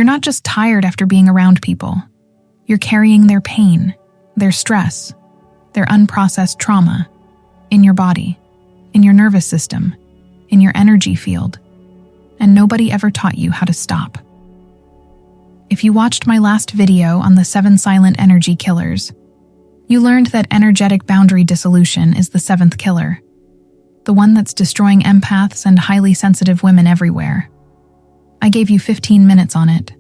You're not just tired after being around people. You're carrying their pain, their stress, their unprocessed trauma in your body, in your nervous system, in your energy field. And nobody ever taught you how to stop. If you watched my last video on the 7 silent energy killers, you learned that energetic boundary dissolution is the 7th killer, the one that's destroying empaths and highly sensitive women everywhere. I gave you 15 minutes on it,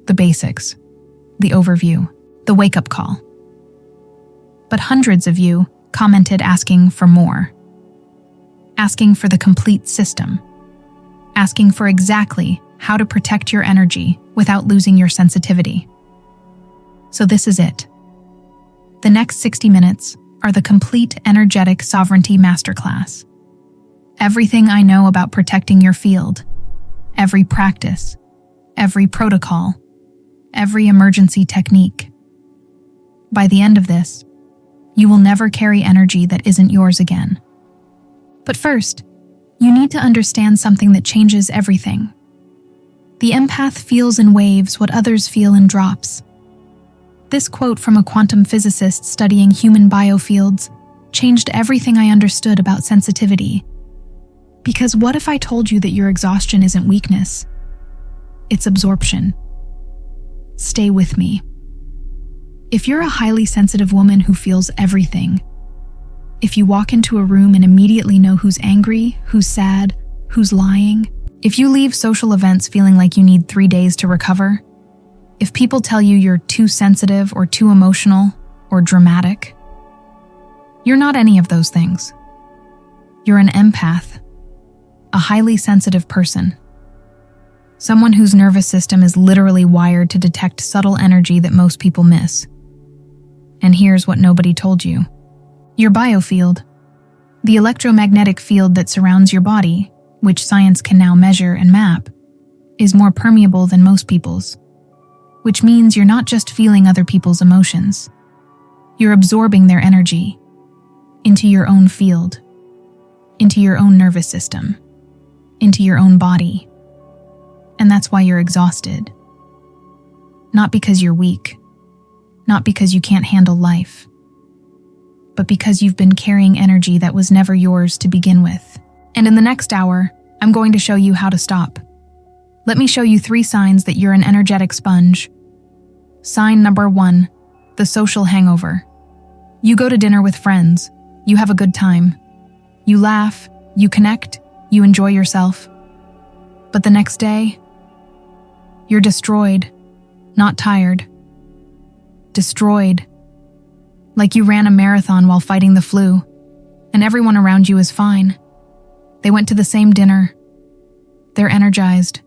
the basics, the overview, the wake-up call. But hundreds of you commented asking for more, asking for the complete system, asking for exactly how to protect your energy without losing your sensitivity. So this is it. The next 60 minutes are the complete energetic sovereignty masterclass. Everything I know about protecting your field, every practice, every protocol, every emergency technique. By the end of this, you will never carry energy that isn't yours again. But first, you need to understand something that changes everything. The empath feels in waves what others feel in drops. This quote from a quantum physicist studying human biofields changed everything I understood about sensitivity. Because what if I told you that your exhaustion isn't weakness? It's absorption. Stay with me. If you're a highly sensitive woman who feels everything, if you walk into a room and immediately know who's angry, who's sad, who's lying, if you leave social events feeling like you need 3 days to recover, if people tell you you're too sensitive or too emotional or dramatic, you're not any of those things. You're an empath, a highly sensitive person. Someone whose nervous system is literally wired to detect subtle energy that most people miss. And here's what nobody told you. Your biofield, the electromagnetic field that surrounds your body, which science can now measure and map, is more permeable than most people's. Which means you're not just feeling other people's emotions. You're absorbing their energy into your own field, into your own nervous system, into your own body. And that's why you're exhausted. Not because you're weak, not because you can't handle life, but because you've been carrying energy that was never yours to begin with. And in the next hour, I'm going to show you how to stop. Let me show you 3 signs that you're an energetic sponge. Sign number 1, the social hangover. You go to dinner with friends, you have a good time. You laugh, you connect, you enjoy yourself. But the next day, you're destroyed, not tired. Destroyed. Like you ran a marathon while fighting the flu, and everyone around you is fine. They went to the same dinner. They're energized,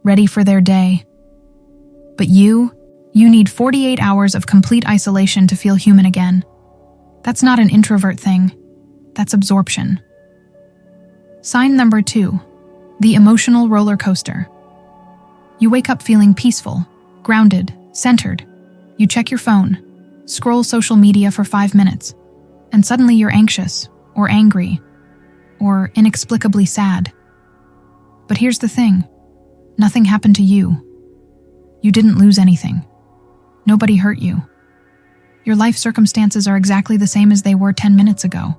ready for their day. But you need 48 hours of complete isolation to feel human again. That's not an introvert thing. That's absorption. Sign number 2, the emotional roller coaster. You wake up feeling peaceful, grounded, centered. You check your phone, scroll social media for 5 minutes, and suddenly you're anxious, or angry, or inexplicably sad. But here's the thing. Nothing happened to you. You didn't lose anything. Nobody hurt you. Your life circumstances are exactly the same as they were 10 minutes ago.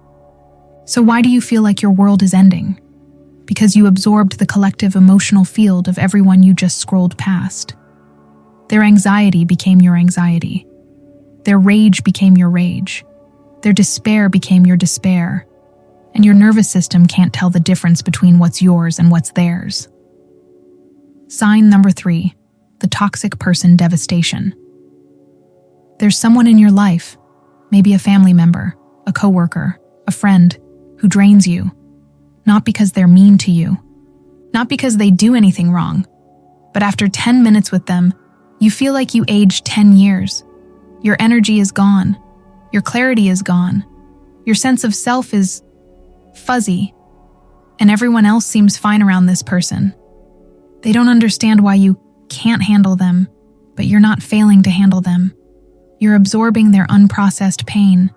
So why do you feel like your world is ending? Because you absorbed the collective emotional field of everyone you just scrolled past. Their anxiety became your anxiety. Their rage became your rage. Their despair became your despair. And your nervous system can't tell the difference between what's yours and what's theirs. Sign number 3, the toxic person devastation. There's someone in your life, maybe a family member, a coworker, a friend, who drains you, not because they're mean to you, not because they do anything wrong, but after 10 minutes with them, you feel like you aged 10 years. Your energy is gone. Your clarity is gone. Your sense of self is fuzzy, and everyone else seems fine around this person. They don't understand why you can't handle them, but you're not failing to handle them. You're absorbing their unprocessed pain,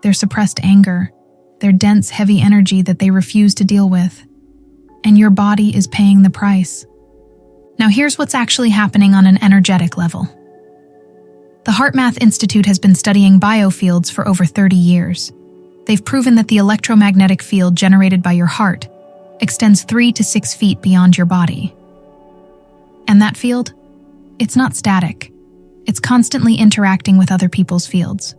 their suppressed anger, their dense, heavy energy that they refuse to deal with. And your body is paying the price. Now here's what's actually happening on an energetic level. The HeartMath Institute has been studying biofields for over 30 years. They've proven that the electromagnetic field generated by your heart extends 3 to 6 feet beyond your body. And that field? It's not static. It's constantly interacting with other people's fields.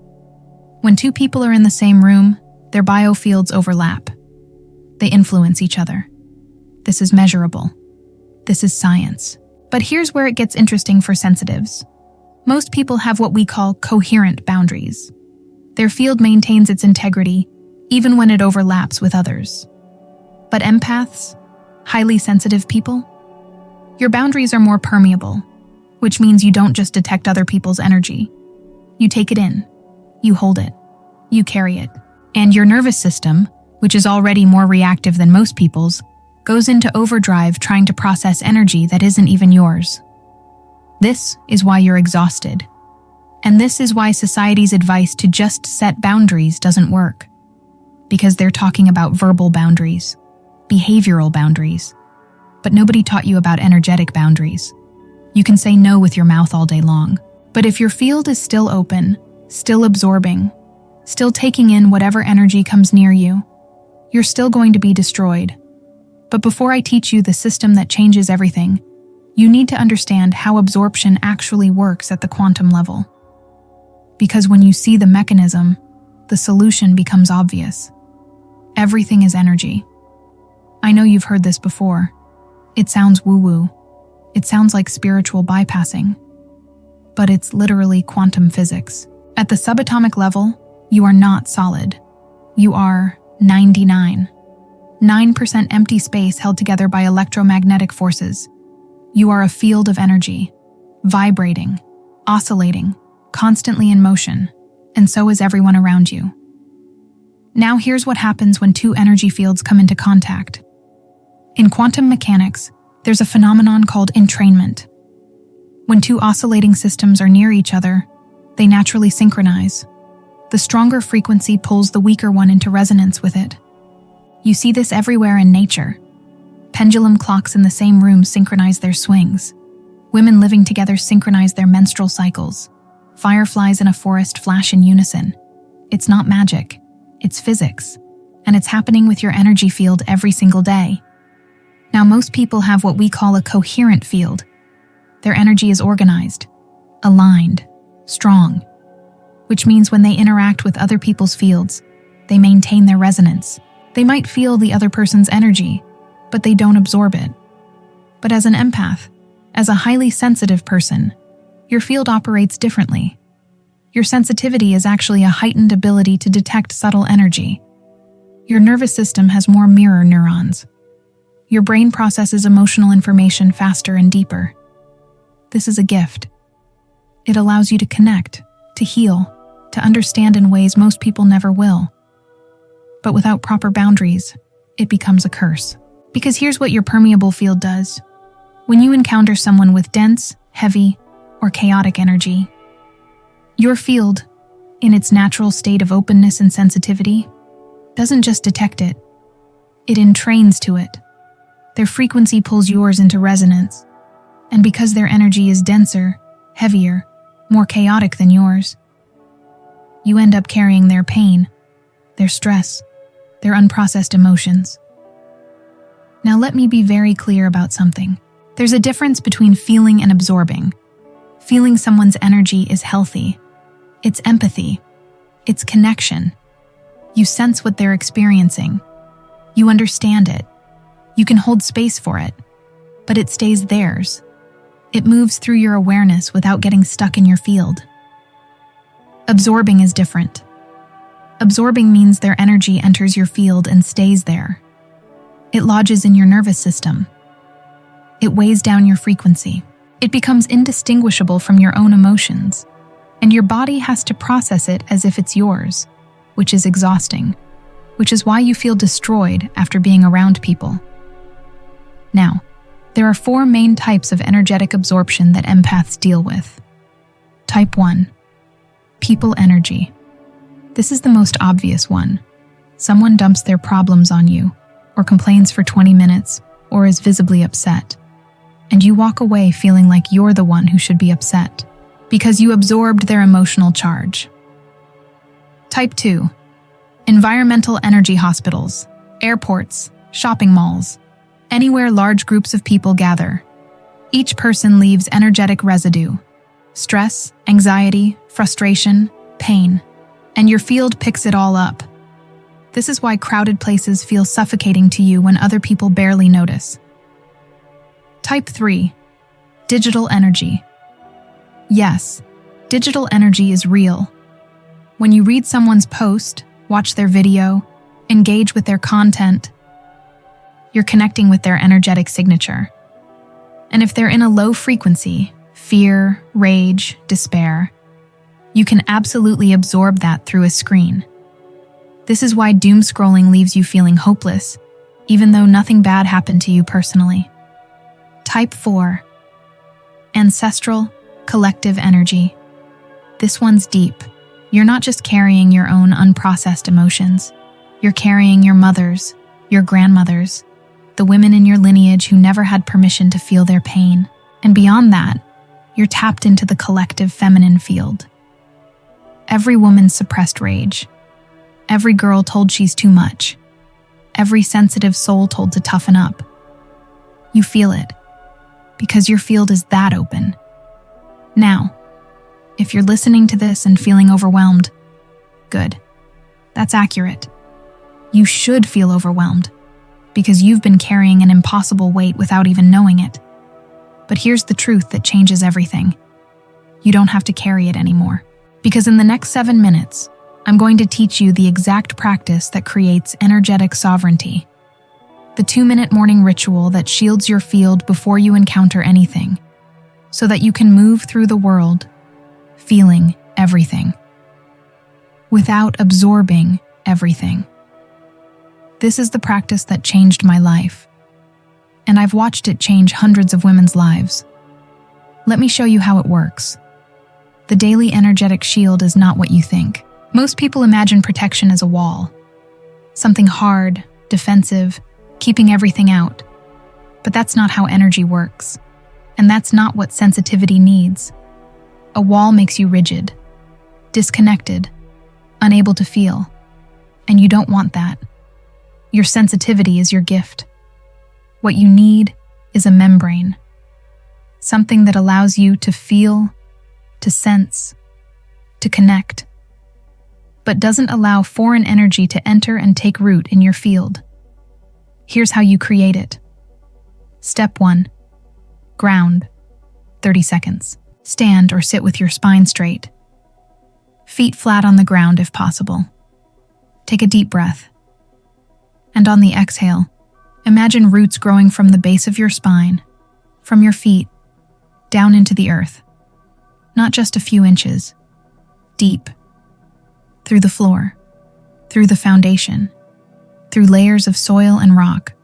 When two people are in the same room, their biofields overlap. They influence each other. This is measurable. This is science. But here's where it gets interesting for sensitives. Most people have what we call coherent boundaries. Their field maintains its integrity, even when it overlaps with others. But empaths, highly sensitive people, your boundaries are more permeable, which means you don't just detect other people's energy. You take it in, you hold it, you carry it. And your nervous system, which is already more reactive than most people's, goes into overdrive trying to process energy that isn't even yours. This is why you're exhausted. And this is why society's advice to just set boundaries doesn't work. Because they're talking about verbal boundaries, behavioral boundaries. But nobody taught you about energetic boundaries. You can say no with your mouth all day long. But if your field is still open, still absorbing, still taking in whatever energy comes near you, you're still going to be destroyed. But before I teach you the system that changes everything, you need to understand how absorption actually works at the quantum level. Because when you see the mechanism, the solution becomes obvious. Everything is energy. I know you've heard this before. It sounds woo-woo. It sounds like spiritual bypassing. But it's literally quantum physics. At the subatomic level, you are not solid. You are 99. 9% empty space held together by electromagnetic forces. You are a field of energy, vibrating, oscillating, constantly in motion, and so is everyone around you. Now here's what happens when two energy fields come into contact. In quantum mechanics, there's a phenomenon called entrainment. When two oscillating systems are near each other, they naturally synchronize. The stronger frequency pulls the weaker one into resonance with it. You see this everywhere in nature. Pendulum clocks in the same room synchronize their swings. Women living together synchronize their menstrual cycles. Fireflies in a forest flash in unison. It's not magic, it's physics. And it's happening with your energy field every single day. Now, most people have what we call a coherent field. Their energy is organized, aligned, strong, which means when they interact with other people's fields, they maintain their resonance. They might feel the other person's energy, but they don't absorb it. But as an empath, as a highly sensitive person, your field operates differently. Your sensitivity is actually a heightened ability to detect subtle energy. Your nervous system has more mirror neurons. Your brain processes emotional information faster and deeper. This is a gift. It allows you to connect, to heal, to understand in ways most people never will. But without proper boundaries, it becomes a curse. Because here's what your permeable field does. When you encounter someone with dense, heavy, or chaotic energy, your field, in its natural state of openness and sensitivity, doesn't just detect it. It entrains to it. Their frequency pulls yours into resonance. And because their energy is denser, heavier, more chaotic than yours, you end up carrying their pain, their stress, their unprocessed emotions. Now let me be very clear about something. There's a difference between feeling and absorbing. Feeling someone's energy is healthy. It's empathy. It's connection. You sense what they're experiencing. You understand it. You can hold space for it. But it stays theirs. It moves through your awareness without getting stuck in your field. Absorbing is different. Absorbing means their energy enters your field and stays there. It lodges in your nervous system. It weighs down your frequency. It becomes indistinguishable from your own emotions, and your body has to process it as if it's yours, which is exhausting, which is why you feel destroyed after being around people. Now, there are 4 main types of energetic absorption that empaths deal with. Type 1. People energy. This is the most obvious one. Someone dumps their problems on you, or complains for 20 minutes, or is visibly upset. and you walk away feeling like you're the one who should be upset because you absorbed their emotional charge. Type 2. Environmental energy hospitals, airports, shopping malls, anywhere large groups of people gather. Each person leaves energetic residue, stress, anxiety, frustration, pain, and your field picks it all up. This is why crowded places feel suffocating to you when other people barely notice. Type 3. Digital energy. Yes, digital energy is real. When you read someone's post, watch their video, engage with their content, you're connecting with their energetic signature. And if they're in a low frequency, fear, rage, despair, you can absolutely absorb that through a screen. This is why doom scrolling leaves you feeling hopeless, even though nothing bad happened to you personally. Type 4. Ancestral, collective energy. This one's deep. You're not just carrying your own unprocessed emotions. You're carrying your mother's, your grandmother's, the women in your lineage who never had permission to feel their pain. And beyond that, you're tapped into the collective feminine field. Every woman's suppressed rage. Every girl told she's too much. Every sensitive soul told to toughen up. You feel it, because your field is that open. Now, if you're listening to this and feeling overwhelmed, good. That's accurate. You should feel overwhelmed, because you've been carrying an impossible weight without even knowing it. But here's the truth that changes everything. You don't have to carry it anymore. Because in the next 7 minutes, I'm going to teach you the exact practice that creates energetic sovereignty. The 2-minute morning ritual that shields your field before you encounter anything, so that you can move through the world, feeling everything, without absorbing everything. This is the practice that changed my life, and I've watched it change hundreds of women's lives. Let me show you how it works. The daily energetic shield is not what you think. Most people imagine protection as a wall, something hard, defensive, keeping everything out. But that's not how energy works, and that's not what sensitivity needs. A wall makes you rigid, disconnected, unable to feel, and you don't want that. Your sensitivity is your gift. What you need is a membrane, something that allows you to feel, to sense, to connect, but doesn't allow foreign energy to enter and take root in your field. Here's how you create it. Step 1. Ground. 30 seconds. Stand or sit with your spine straight. Feet flat on the ground if possible. Take a deep breath. And on the exhale, imagine roots growing from the base of your spine, from your feet, down into the earth. Not just a few inches. Deep. Through the floor. Through the foundation. Through layers of soil and rock,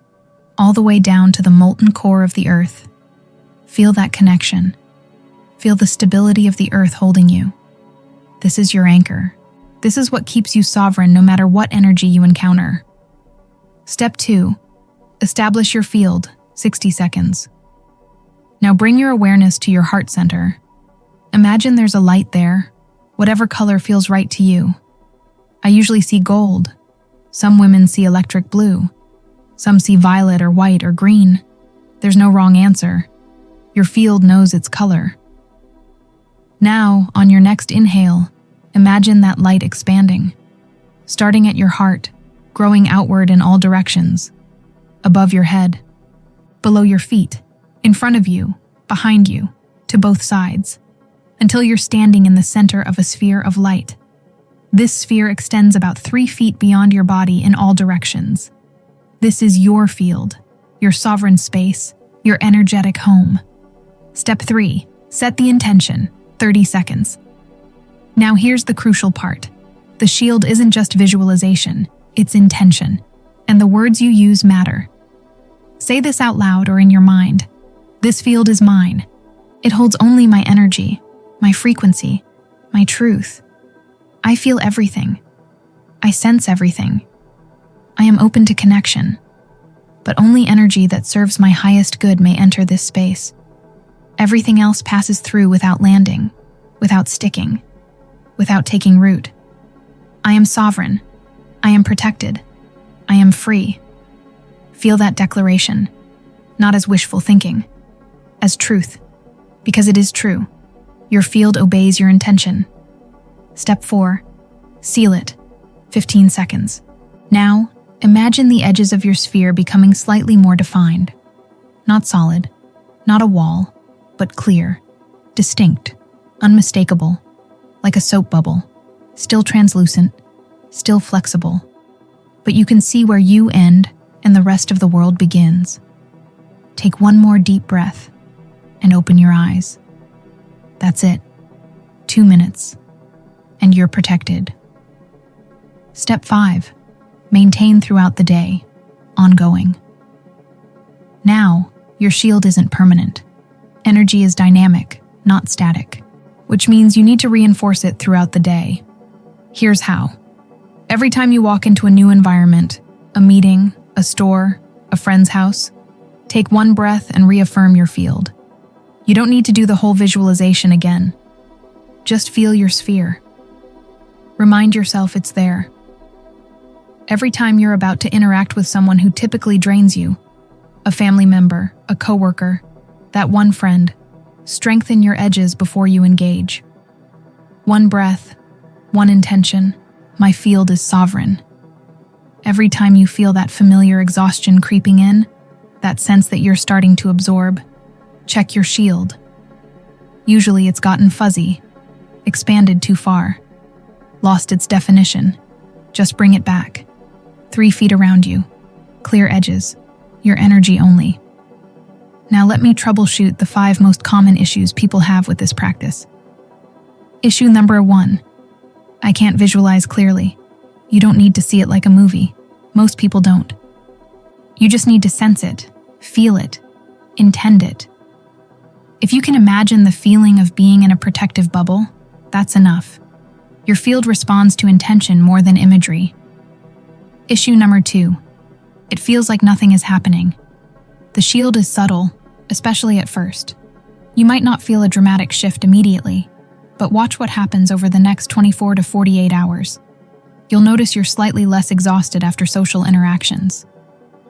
all the way down to the molten core of the earth. Feel that connection. Feel the stability of the earth holding you. This is your anchor. This is what keeps you sovereign no matter what energy you encounter. Step 2. Establish your field, 60 seconds. Now bring your awareness to your heart center. Imagine there's a light there, whatever color feels right to you. I usually see gold. Some women see electric blue. Some see violet or white or green. There's no wrong answer. Your field knows its color. Now, on your next inhale, imagine that light expanding, starting at your heart, growing outward in all directions, above your head, below your feet, in front of you, behind you, to both sides, until you're standing in the center of a sphere of light. This sphere extends about 3 feet beyond your body in all directions. This is your field, your sovereign space, your energetic home. Step 3. Set the intention, 30 seconds. Now here's the crucial part. The shield isn't just visualization, it's intention, and the words you use matter. Say this out loud or in your mind. This field is mine. It holds only my energy, my frequency, my truth. I feel everything. I sense everything. I am open to connection. but only energy that serves my highest good may enter this space. Everything else passes through without landing, without sticking, without taking root. I am sovereign. I am protected. I am free. Feel that declaration, not as wishful thinking, as truth, because it is true. Your field obeys your intention. Step 4. Seal it. 15 seconds. Now, imagine the edges of your sphere becoming slightly more defined. Not solid, not a wall, but clear, distinct, unmistakable, like a soap bubble, still translucent, still flexible. But you can see where you end and the rest of the world begins. Take one more deep breath and open your eyes. That's it. 2 minutes, and you're protected. Step 5. Maintain throughout the day, ongoing. Now, your shield isn't permanent. Energy is dynamic, not static, which means you need to reinforce it throughout the day. Here's how. Every time you walk into a new environment, a meeting, a store, a friend's house, take one breath and reaffirm your field. You don't need to do the whole visualization again. Just feel your sphere. Remind yourself it's there. Every time you're about to interact with someone who typically drains you, a family member, a coworker, that one friend, strengthen your edges before you engage. One breath, one intention, my field is sovereign. Every time you feel that familiar exhaustion creeping in, that sense that you're starting to absorb, check your shield. Usually it's gotten fuzzy, expanded too far, lost its definition. Just bring it back. 3 feet around you, clear edges, your energy only. Now let me troubleshoot the 5 most common issues people have with this practice. Issue number 1. I can't visualize clearly. You don't need to see it like a movie. Most people don't. You just need to sense it, feel it, intend it. If you can imagine the feeling of being in a protective bubble, that's enough. Your field responds to intention more than imagery. Issue number 2. It feels like nothing is happening. The shield is subtle, especially at first. You might not feel a dramatic shift immediately, but watch what happens over the next 24 to 48 hours. You'll notice you're slightly less exhausted after social interactions.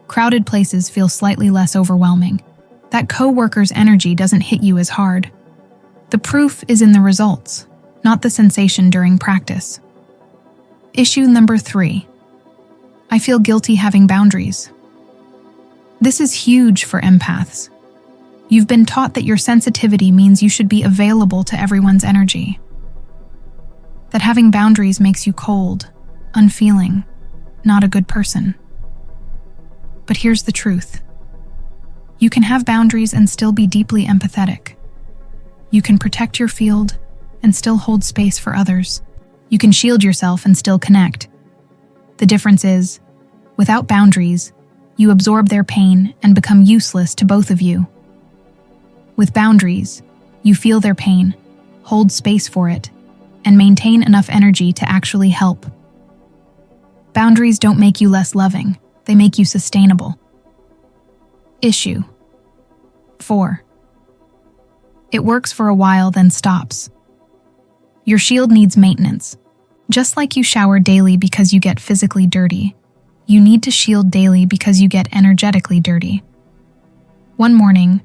Crowded places feel slightly less overwhelming. That coworker's energy doesn't hit you as hard. The proof is in the results, not the sensation during practice. Issue number 3. I feel guilty having boundaries. This is huge for empaths. You've been taught that your sensitivity means you should be available to everyone's energy. That having boundaries makes you cold, unfeeling, not a good person. But here's the truth. You can have boundaries and still be deeply empathetic. You can protect your field and still hold space for others. You can shield yourself and still connect. The difference is, without boundaries, you absorb their pain and become useless to both of you. With boundaries, you feel their pain, hold space for it, and maintain enough energy to actually help. Boundaries don't make you less loving, they make you sustainable. Issue 4. It works for a while, then stops. Your shield needs maintenance. Just like you shower daily because you get physically dirty, you need to shield daily because you get energetically dirty. One morning,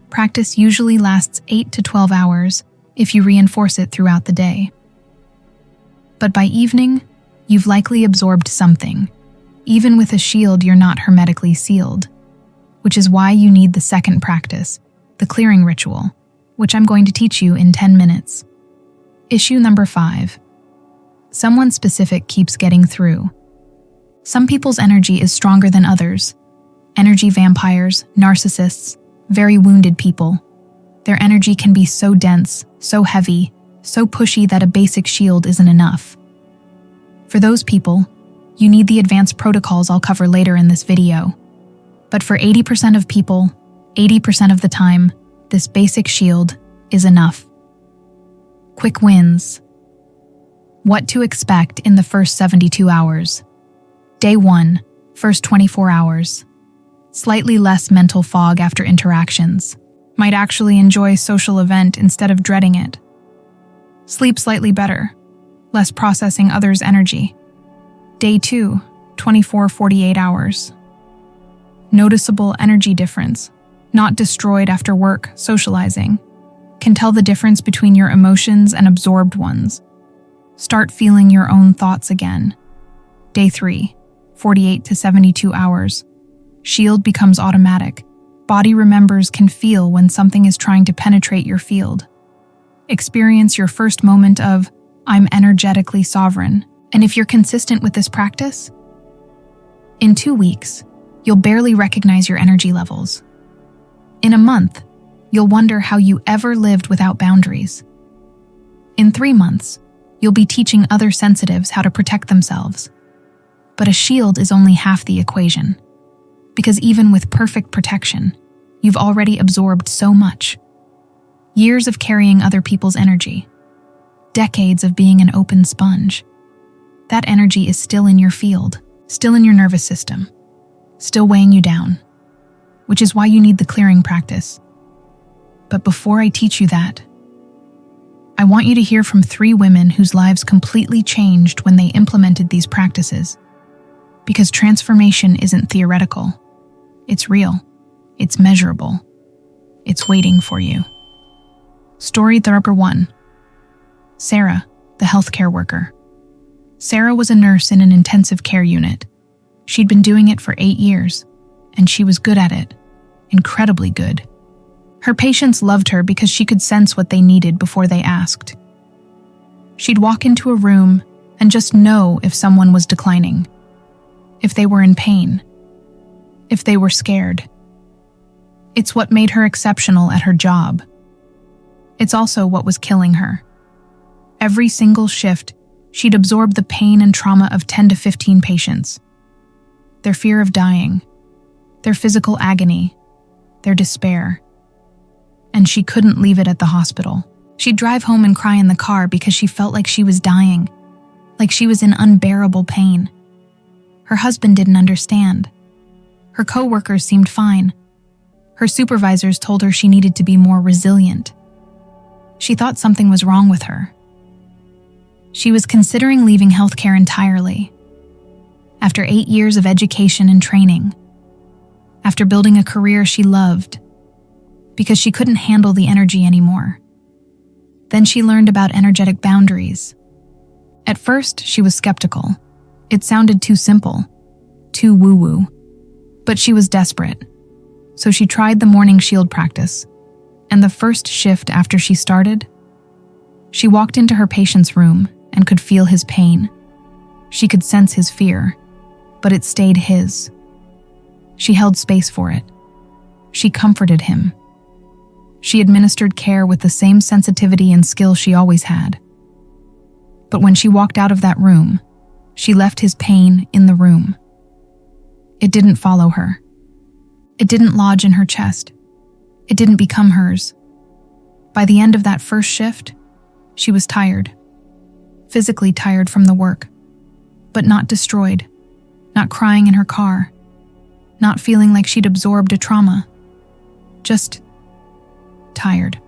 practice usually lasts 8 to 12 hours if you reinforce it throughout the day. But by evening, you've likely absorbed something. Even with a shield, you're not hermetically sealed, which is why you need the second practice, the clearing ritual, which I'm going to teach you in 10 minutes. Issue number 5. Someone specific keeps getting through. Some people's energy is stronger than others. Energy vampires, narcissists, very wounded people. Their energy can be so dense, so heavy, so pushy that a basic shield isn't enough. For those people, you need the advanced protocols I'll cover later in this video. But for 80% of people, 80% of the time, this basic shield is enough. Quick wins. What to expect in the first 72 hours. Day 1, first 24 hours. slightly less mental fog after interactions, might actually enjoy social event instead of dreading it. Sleep slightly better, less processing others' energy. Day 2, 24-48 hours. Noticeable energy difference, not destroyed after work, socializing. Can tell the difference between your emotions and absorbed ones. Start feeling your own thoughts again. Day 3, 48 to 72 hours. Shield becomes automatic. Body remembers, can feel when something is trying to penetrate your field. Experience your first moment of, I'm energetically sovereign. And if you're consistent with this practice, in 2 weeks, you'll barely recognize your energy levels. In a month, you'll wonder how you ever lived without boundaries. In 3 months, you'll be teaching other sensitives how to protect themselves. But a shield is only half the equation. Because even with perfect protection, you've already absorbed so much. Years of carrying other people's energy. Decades of being an open sponge. That energy is still in your field, still in your nervous system, still weighing you down, which is why you need the clearing practice. But before I teach you that, I want you to hear from 3 women whose lives completely changed when they implemented these practices. Because transformation isn't theoretical. It's real. It's measurable. It's waiting for you. Story number 1. Sarah, the healthcare worker. Sarah was a nurse in an intensive care unit. She'd been doing it for 8 years, and she was good at it. Incredibly good. Her patients loved her because she could sense what they needed before they asked. She'd walk into a room and just know if someone was declining, if they were in pain, if they were scared. It's what made her exceptional at her job. It's also what was killing her. Every single shift, she'd absorb the pain and trauma of 10 to 15 patients. Their fear of dying, their physical agony, their despair. And she couldn't leave it at the hospital. She'd drive home and cry in the car because she felt like she was dying, like she was in unbearable pain. Her husband didn't understand. Her coworkers seemed fine. Her supervisors told her she needed to be more resilient. She thought something was wrong with her. She was considering leaving healthcare entirely. After 8 years of education and training. After building a career she loved. Because she couldn't handle the energy anymore. Then she learned about energetic boundaries. At first, she was skeptical. It sounded too simple, too woo-woo. But she was desperate. So she tried the morning shield practice. And the first shift after she started, she walked into her patient's room and could feel his pain. She could sense his fear, but it stayed his. She held space for it. She comforted him. She administered care with the same sensitivity and skill she always had. But when she walked out of that room, she left his pain in the room. It didn't follow her. It didn't lodge in her chest. It didn't become hers. By the end of that first shift, she was tired. Physically tired from the work, but not destroyed, not crying in her car, not feeling like she'd absorbed a trauma. Just tired,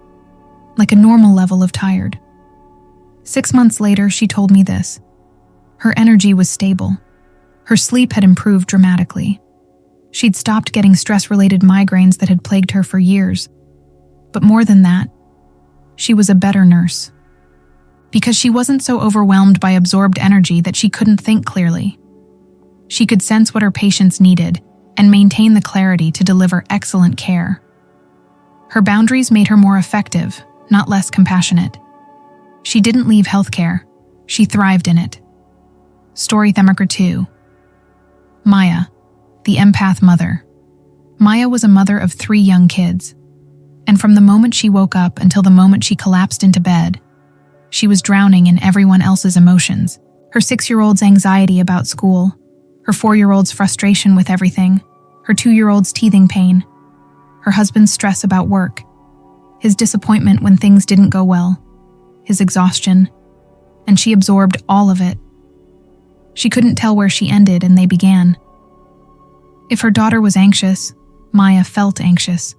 like a normal level of tired. 6 months later, she told me this. Her energy was stable. Her sleep had improved dramatically. She'd stopped getting stress-related migraines that had plagued her for years. But more than that, she was a better nurse. Because she wasn't so overwhelmed by absorbed energy that she couldn't think clearly. She could sense what her patients needed and maintain the clarity to deliver excellent care. Her boundaries made her more effective, not less compassionate. She didn't leave healthcare. She thrived in it. Story number 2. Maya, the empath mother. Maya was a mother of 3 young kids. And from the moment she woke up until the moment she collapsed into bed, she was drowning in everyone else's emotions. Her 6-year-old's anxiety about school, her 4-year-old's frustration with everything, her 2-year-old's teething pain, her husband's stress about work, his disappointment when things didn't go well, his exhaustion, and she absorbed all of it. She couldn't tell where she ended and they began. If her daughter was anxious, Maya felt anxious.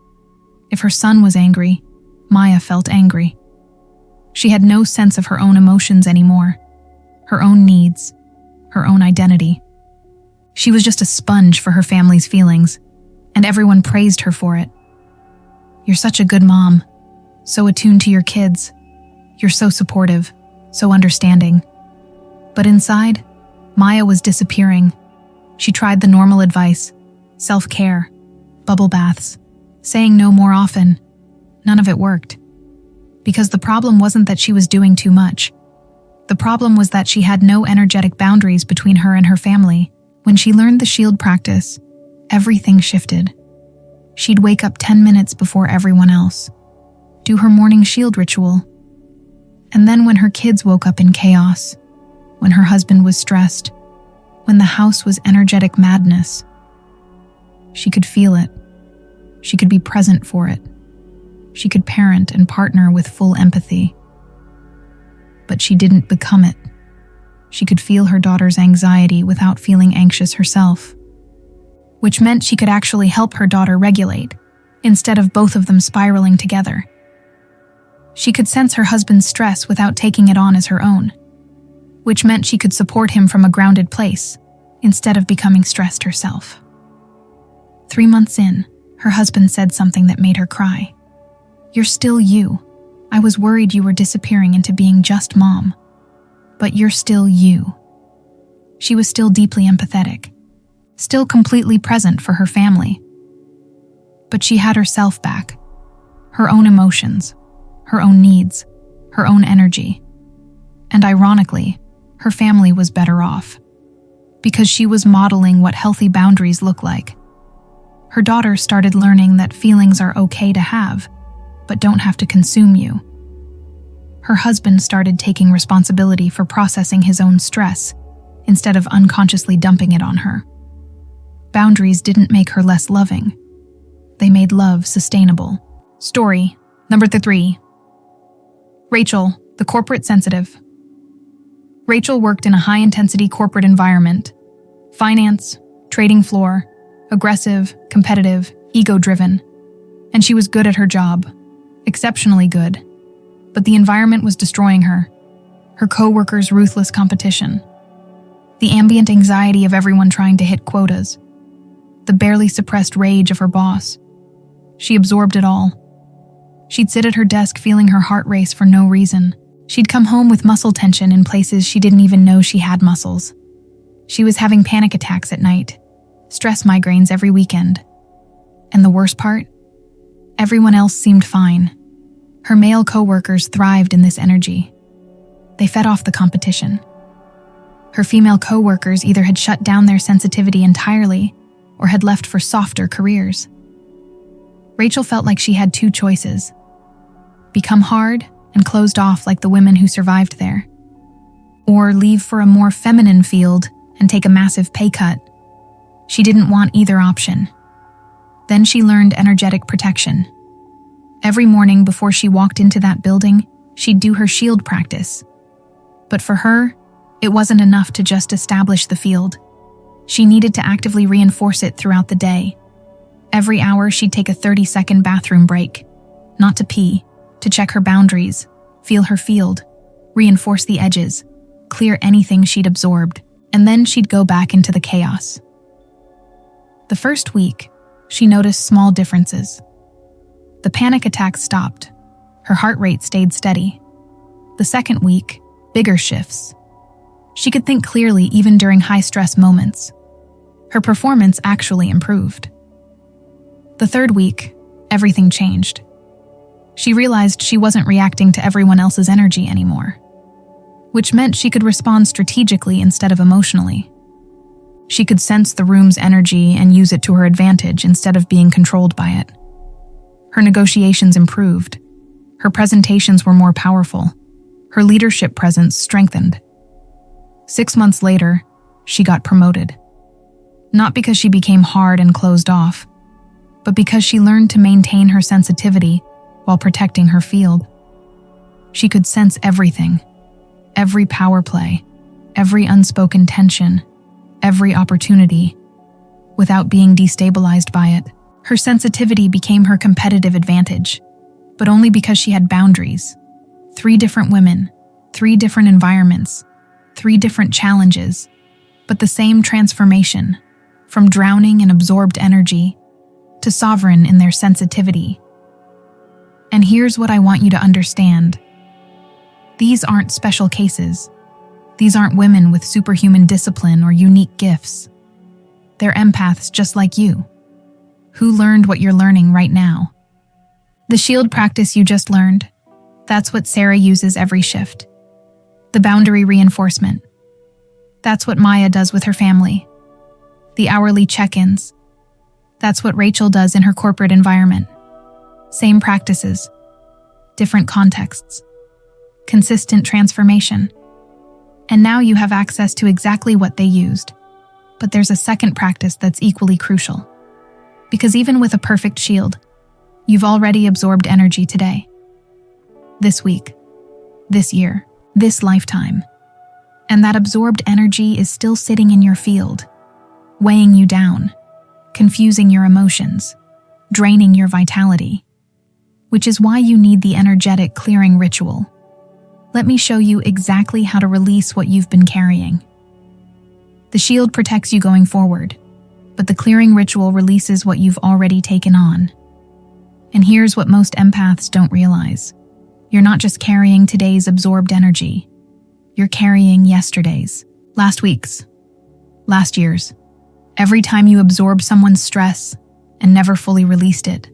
If her son was angry, Maya felt angry. She had no sense of her own emotions anymore, her own needs, her own identity. She was just a sponge for her family's feelings, and everyone praised her for it. "You're such a good mom, so attuned to your kids. You're so supportive, so understanding." But inside, Maya was disappearing. She tried the normal advice, self-care, bubble baths, saying no more often. None of it worked. Because the problem wasn't that she was doing too much. The problem was that she had no energetic boundaries between her and her family. When she learned the shield practice, everything shifted. She'd wake up 10 minutes before everyone else, do her morning shield ritual. And then when her kids woke up in chaos, when her husband was stressed, when the house was energetic madness, she could feel it. She could be present for it. She could parent and partner with full empathy. But she didn't become it. She could feel her daughter's anxiety without feeling anxious herself, which meant she could actually help her daughter regulate, instead of both of them spiraling together. She could sense her husband's stress without taking it on as her own, which meant she could support him from a grounded place, instead of becoming stressed herself. 3 months in, her husband said something that made her cry. "You're still you. I was worried you were disappearing into being just mom. But you're still you." She was still deeply empathetic, still completely present for her family. But she had herself back, her own emotions, her own needs, her own energy. And ironically, her family was better off, because she was modeling what healthy boundaries look like. Her daughter started learning that feelings are okay to have, but don't have to consume you. Her husband started taking responsibility for processing his own stress, instead of unconsciously dumping it on her. Boundaries didn't make her less loving. They made love sustainable. Story number 3. Rachel, the corporate sensitive. Rachel worked in a high-intensity corporate environment. Finance, trading floor, aggressive, competitive, ego-driven. And she was good at her job, exceptionally good. But the environment was destroying her. Her co-workers' ruthless competition. The ambient anxiety of everyone trying to hit quotas. The barely suppressed rage of her boss. She absorbed it all. She'd sit at her desk feeling her heart race for no reason. She'd come home with muscle tension in places she didn't even know she had muscles. She was having panic attacks at night, stress migraines every weekend. And the worst part? Everyone else seemed fine. Her male co-workers thrived in this energy. They fed off the competition. Her female co-workers either had shut down their sensitivity entirely or had left for softer careers. Rachel felt like she had 2 choices: become hard and closed off like the women who survived there, or leave for a more feminine field and take a massive pay cut. She didn't want either option. Then she learned energetic protection. Every morning before she walked into that building, she'd do her shield practice. But for her, it wasn't enough to just establish the field. She needed to actively reinforce it throughout the day. Every hour, she'd take a 30-second bathroom break, not to pee, to check her boundaries, feel her field, reinforce the edges, clear anything she'd absorbed, and then she'd go back into the chaos. The first week, she noticed small differences. The panic attacks stopped. Her heart rate stayed steady. The second week, bigger shifts. She could think clearly even during high-stress moments. Her performance actually improved. The third week, everything changed. She realized she wasn't reacting to everyone else's energy anymore, which meant she could respond strategically instead of emotionally. She could sense the room's energy and use it to her advantage instead of being controlled by it. Her negotiations improved. Her presentations were more powerful. Her leadership presence strengthened. 6 months later, she got promoted. Not because she became hard and closed off, but because she learned to maintain her sensitivity while protecting her field. She could sense everything, every power play, every unspoken tension, every opportunity, without being destabilized by it. Her sensitivity became her competitive advantage, but only because she had boundaries. 3 different women, 3 different environments, 3 different challenges, but the same transformation, from drowning in absorbed energy to sovereign in their sensitivity. And here's what I want you to understand. These aren't special cases. These aren't women with superhuman discipline or unique gifts. They're empaths just like you, who learned what you're learning right now. The shield practice you just learned, that's what Sarah uses every shift. The boundary reinforcement, that's what Maya does with her family. The hourly check-ins, that's what Rachel does in her corporate environment. Same practices, different contexts, consistent transformation. And now you have access to exactly what they used. But there's a second practice that's equally crucial. Because even with a perfect shield, you've already absorbed energy today. This week, this year, this lifetime. And that absorbed energy is still sitting in your field, weighing you down, confusing your emotions, draining your vitality. Which is why you need the energetic clearing ritual. Let me show you exactly how to release what you've been carrying. The shield protects you going forward, but the clearing ritual releases what you've already taken on. And here's what most empaths don't realize. You're not just carrying today's absorbed energy. You're carrying yesterday's, last week's, last year's. Every time you absorb someone's stress and never fully released it.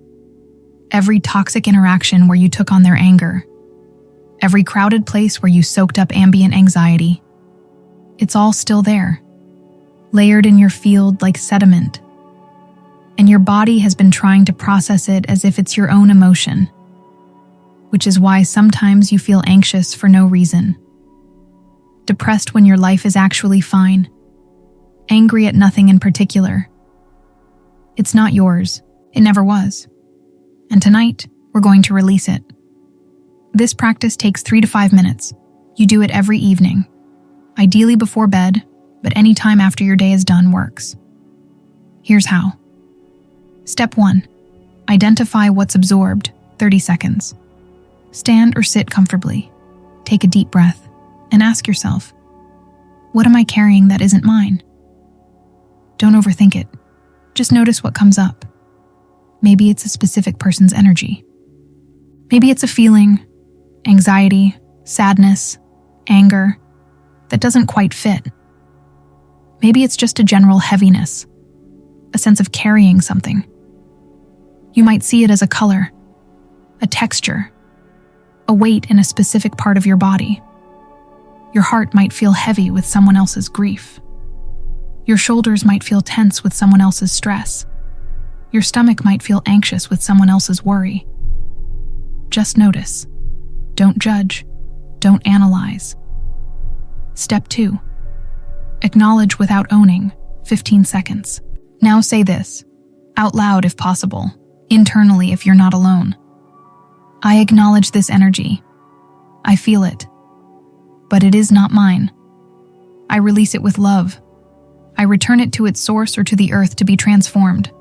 Every toxic interaction where you took on their anger. Every crowded place where you soaked up ambient anxiety. It's all still there, layered in your field like sediment. And your body has been trying to process it as if it's your own emotion, which is why sometimes you feel anxious for no reason. Depressed when your life is actually fine. Angry at nothing in particular. It's not yours. It never was. And tonight, we're going to release it. This practice takes 3 to 5 minutes. You do it every evening. Ideally before bed, but any time after your day is done works. Here's how. Step 1. Identify what's absorbed, 30 seconds. Stand or sit comfortably. Take a deep breath and ask yourself, what am I carrying that isn't mine? Don't overthink it. Just notice what comes up. Maybe it's a specific person's energy. Maybe it's a feeling, anxiety, sadness, anger, that doesn't quite fit. Maybe it's just a general heaviness, a sense of carrying something. You might see it as a color, a texture, a weight in a specific part of your body. Your heart might feel heavy with someone else's grief. Your shoulders might feel tense with someone else's stress. Your stomach might feel anxious with someone else's worry. Just notice. Don't judge. Don't analyze. Step 2. Acknowledge without owning, 15 seconds. Now say this, out loud if possible, internally if you're not alone. I acknowledge this energy. I feel it. But it is not mine. I release it with love. I return it to its source or to the earth to be transformed.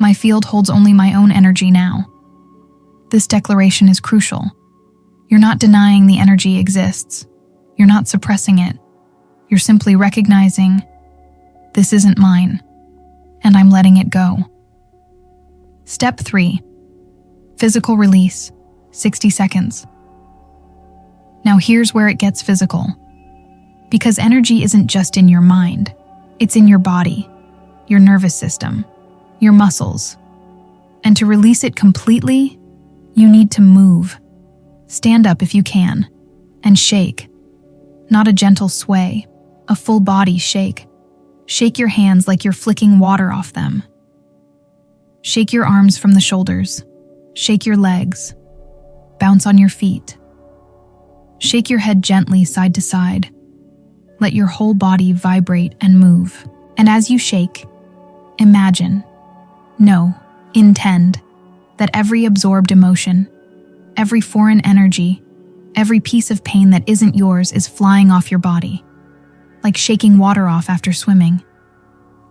My field holds only my own energy now. This declaration is crucial. You're not denying the energy exists. You're not suppressing it. You're simply recognizing, this isn't mine, and I'm letting it go. Step 3. Physical release, 60 seconds. Now here's where it gets physical. Because energy isn't just in your mind, it's in your body, your nervous system, your muscles. And to release it completely, you need to move. Stand up if you can, and shake. Not a gentle sway, a full body shake. Shake your hands like you're flicking water off them. Shake your arms from the shoulders. Shake your legs. Bounce on your feet. Shake your head gently side to side. Let your whole body vibrate and move. And as you shake, imagine, intend that every absorbed emotion, every foreign energy, every piece of pain that isn't yours is flying off your body, like shaking water off after swimming.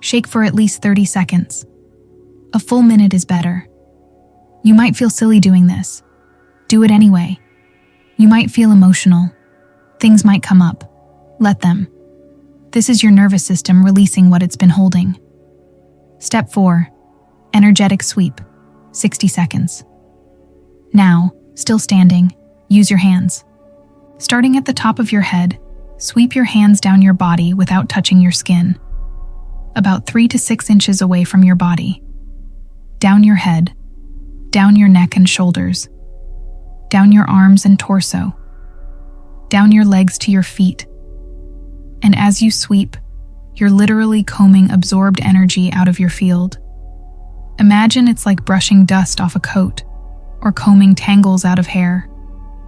Shake for at least 30 seconds. A full minute is better. You might feel silly doing this. Do it anyway. You might feel emotional. Things might come up. Let them. This is your nervous system releasing what it's been holding. Step 4. Energetic sweep. 60 seconds. Now, still standing, use your hands. Starting at the top of your head, sweep your hands down your body without touching your skin. About 3 to 6 inches away from your body. Down your head, down your neck and shoulders, down your arms and torso, down your legs to your feet. And as you sweep, you're literally combing absorbed energy out of your field. Imagine it's like brushing dust off a coat or combing tangles out of hair.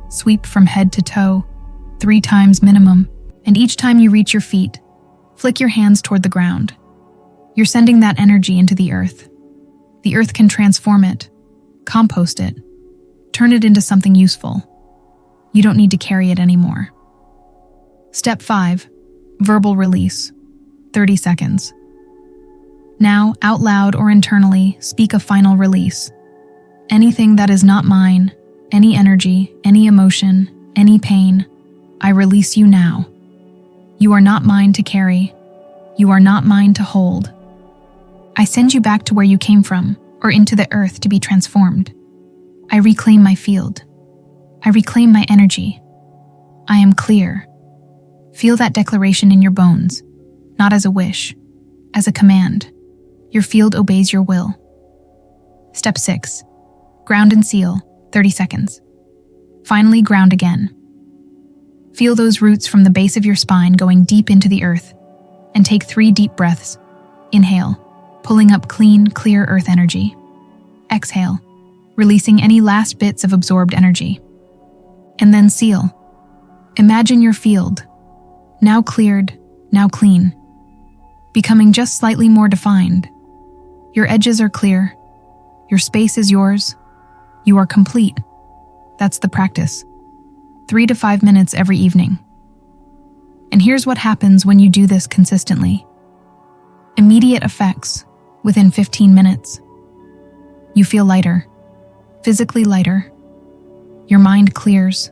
Sweep from head to toe, 3 times minimum, and each time you reach your feet, flick your hands toward the ground. You're sending that energy into the earth. The earth can transform it, compost it, turn it into something useful. You don't need to carry it anymore. Step 5. Verbal release. 30 seconds. Now, out loud or internally, speak a final release. Anything that is not mine, any energy, any emotion, any pain, I release you now. You are not mine to carry. You are not mine to hold. I send you back to where you came from, or into the earth to be transformed. I reclaim my field. I reclaim my energy. I am clear. Feel that declaration in your bones, not as a wish, as a command. Your field obeys your will. Step 6. Ground and seal, 30 seconds. Finally, ground again. Feel those roots from the base of your spine going deep into the earth, and take 3 deep breaths. Inhale, pulling up clean, clear earth energy. Exhale, releasing any last bits of absorbed energy. And then seal. Imagine your field, now cleared, now clean, becoming just slightly more defined. Your edges are clear. Your space is yours. You are complete. That's the practice. 3 to 5 minutes every evening. And here's what happens when you do this consistently. Immediate effects within 15 minutes. You feel lighter, physically lighter. Your mind clears.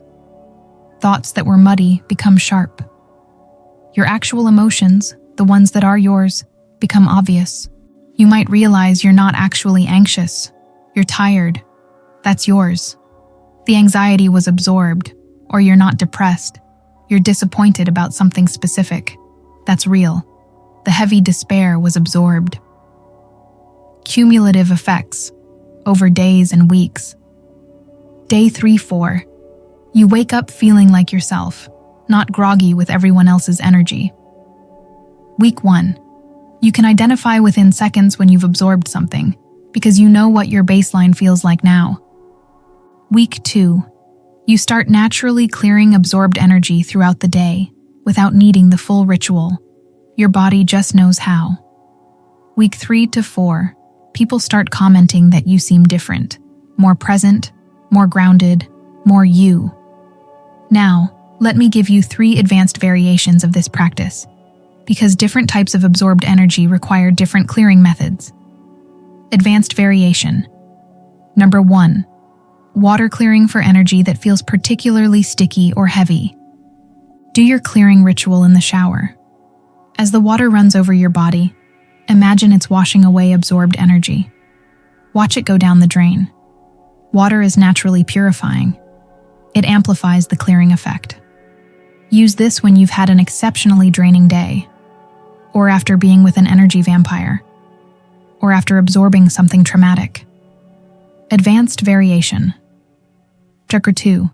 Thoughts that were muddy become sharp. Your actual emotions, the ones that are yours, become obvious. You might realize you're not actually anxious. You're tired. That's yours. The anxiety was absorbed, or you're not depressed. You're disappointed about something specific. That's real. The heavy despair was absorbed. Cumulative effects over days and weeks. Day 3-4. You wake up feeling like yourself, not groggy with everyone else's energy. Week 1. You can identify within seconds when you've absorbed something, because you know what your baseline feels like now. Week 2. You start naturally clearing absorbed energy throughout the day without needing the full ritual. Your body just knows how. Week 3 to 4. People start commenting that you seem different, more present, more grounded, more you. Now, let me give you 3 advanced variations of this practice, because different types of absorbed energy require different clearing methods. Advanced variation. Number 1. Water clearing for energy that feels particularly sticky or heavy. Do your clearing ritual in the shower. As the water runs over your body, imagine it's washing away absorbed energy. Watch it go down the drain. Water is naturally purifying. It amplifies the clearing effect. Use this when you've had an exceptionally draining day, or after being with an energy vampire, or after absorbing something traumatic. Advanced variation. Chakra 2.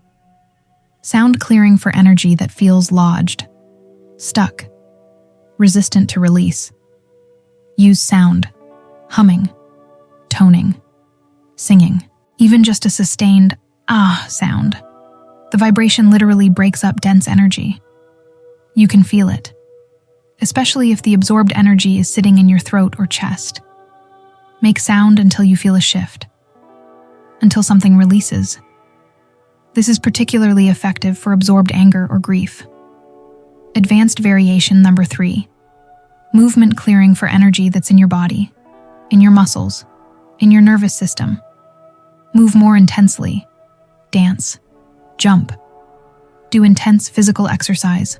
Sound clearing for energy that feels lodged, stuck, resistant to release. Use sound, humming, toning, singing, even just a sustained ah sound. The vibration literally breaks up dense energy. You can feel it, especially if the absorbed energy is sitting in your throat or chest. Make sound until you feel a shift, until something releases. This is particularly effective for absorbed anger or grief. Advanced variation number 3. Movement clearing for energy that's in your body, in your muscles, in your nervous system. Move more intensely. Dance. Jump. Do intense physical exercise.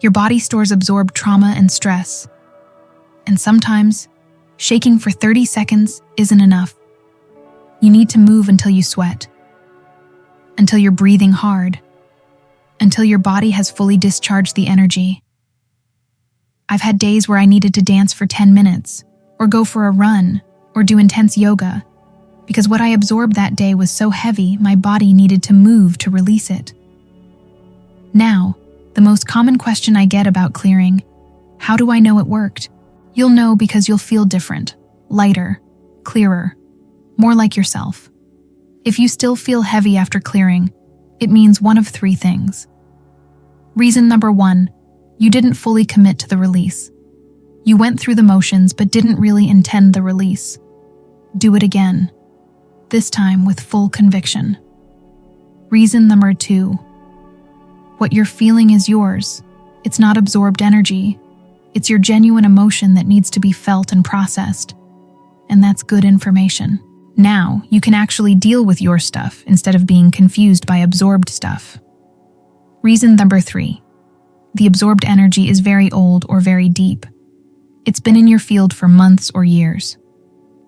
Your body stores absorbed trauma and stress. And sometimes, shaking for 30 seconds isn't enough. You need to move until you sweat, until you're breathing hard, until your body has fully discharged the energy. I've had days where I needed to dance for 10 minutes, or go for a run, or do intense yoga, because what I absorbed that day was so heavy my body needed to move to release it. Now, the most common question I get about clearing: how do I know it worked? You'll know because you'll feel different, lighter, clearer, more like yourself. If you still feel heavy after clearing, it means one of three things. Reason number one: you didn't fully commit to the release. You went through the motions but didn't really intend the release. Do it again, this time with full conviction. Reason number two: what you're feeling is yours. It's not absorbed energy. It's your genuine emotion that needs to be felt and processed. And that's good information. Now, you can actually deal with your stuff instead of being confused by absorbed stuff. Reason number three: the absorbed energy is very old or very deep. It's been in your field for months or years.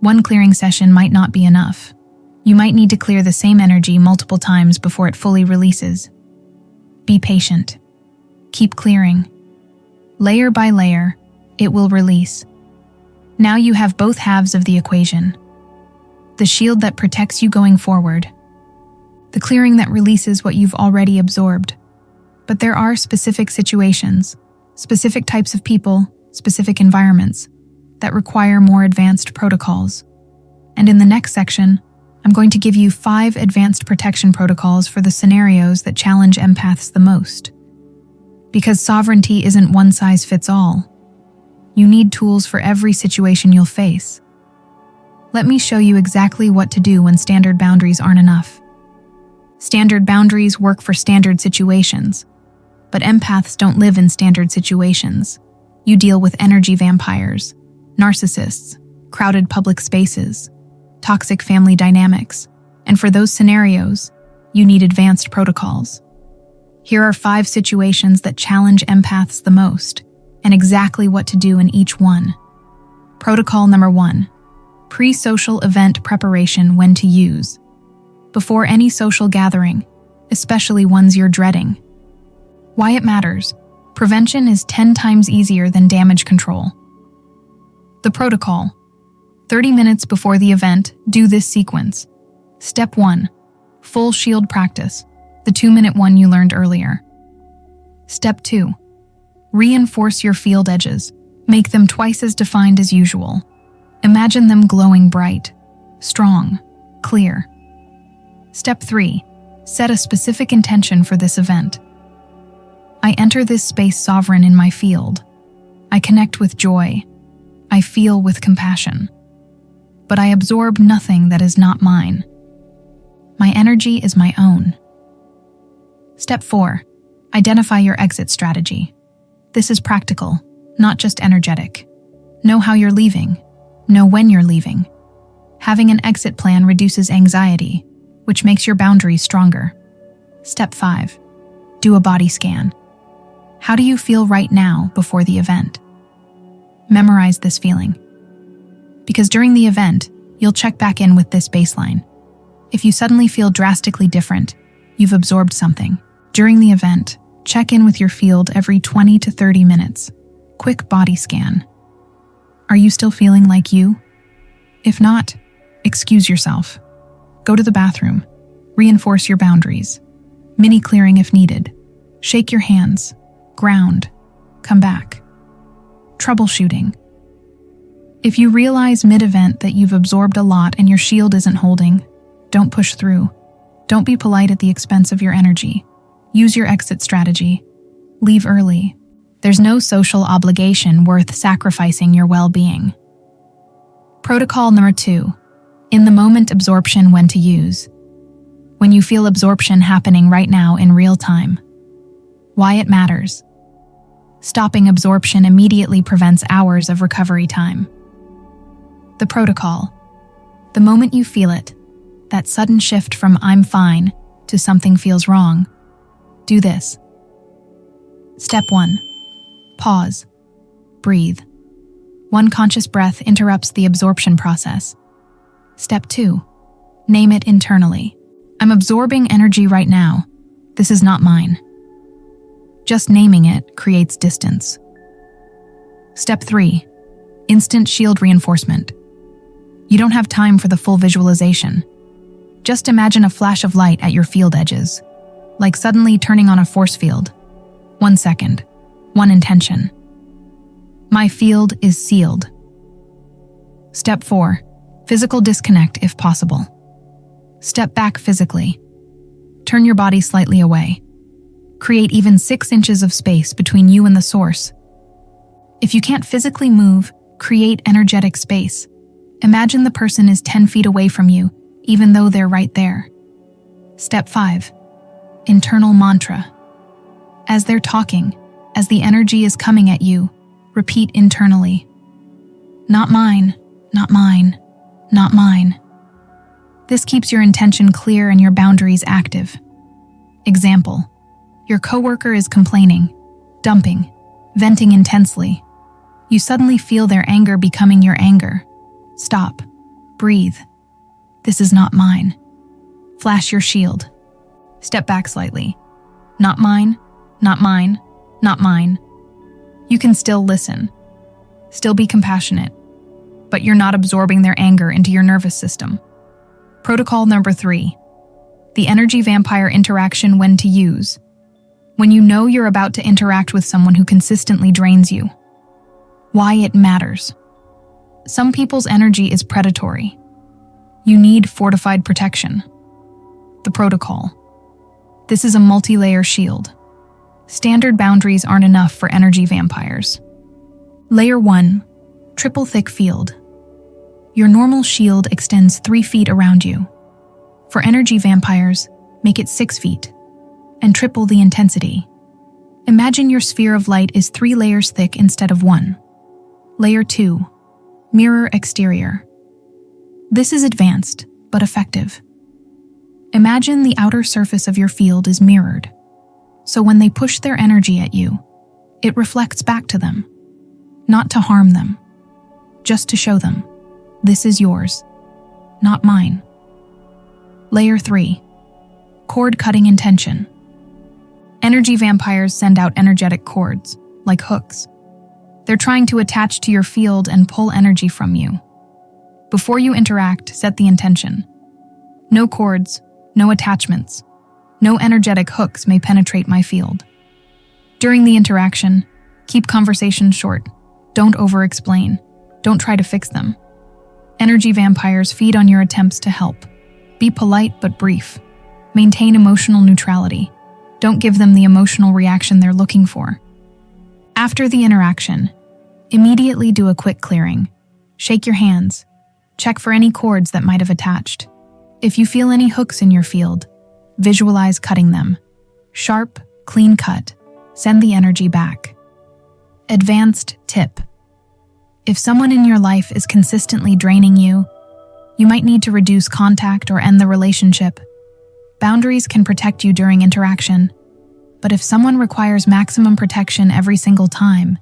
One clearing session might not be enough. You might need to clear the same energy multiple times before it fully releases. Be patient. Keep clearing. Layer by layer, it will release. Now you have both halves of the equation. The shield that protects you going forward. The clearing that releases what you've already absorbed. But there are specific situations, specific types of people, specific environments that require more advanced protocols. And in the next section, I'm going to give you 5 advanced protection protocols for the scenarios that challenge empaths the most. Because sovereignty isn't one size fits all. You need tools for every situation you'll face. Let me show you exactly what to do when standard boundaries aren't enough. Standard boundaries work for standard situations, but empaths don't live in standard situations. You deal with energy vampires, narcissists, crowded public spaces, toxic family dynamics, and for those scenarios, you need advanced protocols. Here are 5 situations that challenge empaths the most, and exactly what to do in each one. Protocol number 1: pre-social event preparation. When to use. Before any social gathering, especially ones you're dreading. Why it matters: prevention is 10 times easier than damage control. The protocol: 30 minutes before the event, do this sequence. Step 1: full shield practice, the 2-minute one you learned earlier. Step 2: reinforce your field edges. Make them twice as defined as usual. Imagine them glowing bright, strong, clear. Step 3: set a specific intention for this event. I enter this space sovereign in my field. I connect with joy. I feel with compassion. But I absorb nothing that is not mine. My energy is my own. Step 4: identify your exit strategy. This is practical, not just energetic. Know how you're leaving. Know when you're leaving. Having an exit plan reduces anxiety, which makes your boundaries stronger. Step 5: do a body scan. How do you feel right now before the event? Memorize this feeling. Because during the event, you'll check back in with this baseline. If you suddenly feel drastically different, you've absorbed something. During the event, check in with your field every 20 to 30 minutes. Quick body scan. Are you still feeling like you? If not, excuse yourself. Go to the bathroom. Reinforce your boundaries. Mini clearing if needed. Shake your hands. Ground. Come back. Troubleshooting. If you realize mid-event that you've absorbed a lot and your shield isn't holding, don't push through. Don't be polite at the expense of your energy. Use your exit strategy. Leave early. There's no social obligation worth sacrificing your well-being. Protocol number 2: in the moment absorption. When to use. When you feel absorption happening right now in real time. Why it matters. Stopping absorption immediately prevents hours of recovery time. The protocol. The moment you feel it, that sudden shift from "I'm fine" to "something feels wrong," do this. Step 1. Pause. Breathe. One conscious breath interrupts the absorption process. Step 2. Name it internally. I'm absorbing energy right now. This is not mine. Just naming it creates distance. Step 3. Instant shield reinforcement. You don't have time for the full visualization. Just imagine a flash of light at your field edges, like suddenly turning on a force field. 1 second. 1 intention. My field is sealed. Step 4. Physical disconnect if possible. Step back physically. Turn your body slightly away. Create even 6 inches of space between you and the source. If you can't physically move, create energetic space. Imagine the person is 10 feet away from you, even though they're right there. Step 5. Internal mantra. As they're talking, as the energy is coming at you, repeat internally. Not mine, not mine, not mine. This keeps your intention clear and your boundaries active. Example: your coworker is complaining, dumping, venting intensely. You suddenly feel their anger becoming your anger. Stop. Breathe. This is not mine. Flash your shield. Step back slightly. Not mine, not mine, not mine. You can still listen. Still be compassionate. But you're not absorbing their anger into your nervous system. Protocol number 3. The energy vampire interaction when to use. When you know you're about to interact with someone who consistently drains you. Why it matters. Some people's energy is predatory. You need fortified protection. The protocol. This is a multi-layer shield. Standard boundaries aren't enough for energy vampires. Layer 1. Triple thick field. Your normal shield extends 3 feet around you. For energy vampires, make it 6 feet, and triple the intensity. Imagine your sphere of light is 3 layers thick instead of 1. Layer 2. Mirror exterior. This is advanced, but effective. Imagine the outer surface of your field is mirrored, so when they push their energy at you, it reflects back to them. Not to harm them, just to show them, this is yours, not mine. Layer 3. Cord-cutting intention. Energy vampires send out energetic cords, like hooks. They're trying to attach to your field and pull energy from you. Before you interact, set the intention. No cords, no attachments, no energetic hooks may penetrate my field. During the interaction, keep conversations short. Don't over-explain. Don't try to fix them. Energy vampires feed on your attempts to help. Be polite but brief. Maintain emotional neutrality. Don't give them the emotional reaction they're looking for. After the interaction, immediately do a quick clearing. Shake your hands. Check for any cords that might have attached. If you feel any hooks in your field, visualize cutting them. Sharp, clean cut. Send the energy back. Advanced tip. If someone in your life is consistently draining you, you might need to reduce contact or end the relationship. Boundaries can protect you during interaction, but if someone requires maximum protection every single time,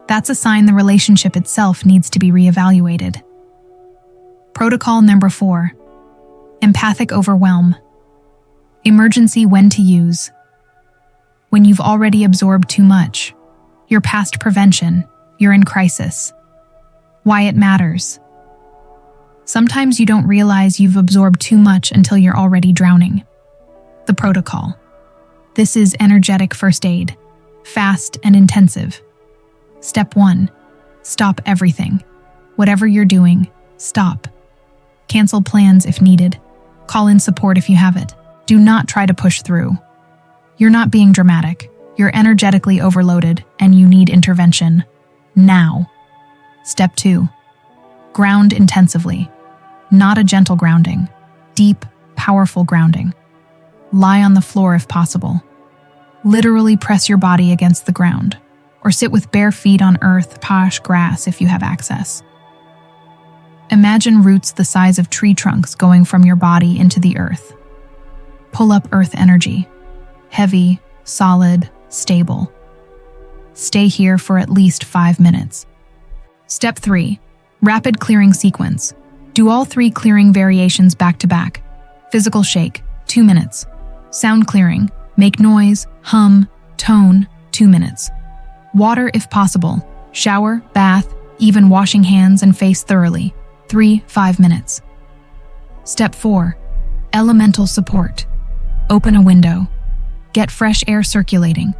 that's a sign the relationship itself needs to be reevaluated. Protocol number 4. Empathic overwhelm. Emergency when to use. When you've already absorbed too much, you're past prevention, you're in crisis. Why it matters. Sometimes you don't realize you've absorbed too much until you're already drowning. The protocol. This is energetic first aid, fast and intensive. Step 1. Stop everything. Whatever you're doing, stop. Cancel plans if needed. Call in support if you have it. Do not try to push through. You're not being dramatic. You're energetically overloaded and you need intervention. Now. Step 2. Ground intensively. Not a gentle grounding. Deep, powerful grounding. Lie on the floor if possible. Literally press your body against the ground. or sit with bare feet on earth, posh grass if you have access. Imagine roots the size of tree trunks going from your body into the earth. Pull up earth energy. Heavy, solid, stable. Stay here for at least 5 minutes. Step 3. Rapid clearing sequence. Do all 3 clearing variations back to back. Physical shake, 2 minutes. Sound clearing, make noise, hum, tone, 2 minutes. Water if possible. Shower, bath, even washing hands and face thoroughly. 5 minutes. Step 4. Elemental support. Open a window. Get fresh air circulating.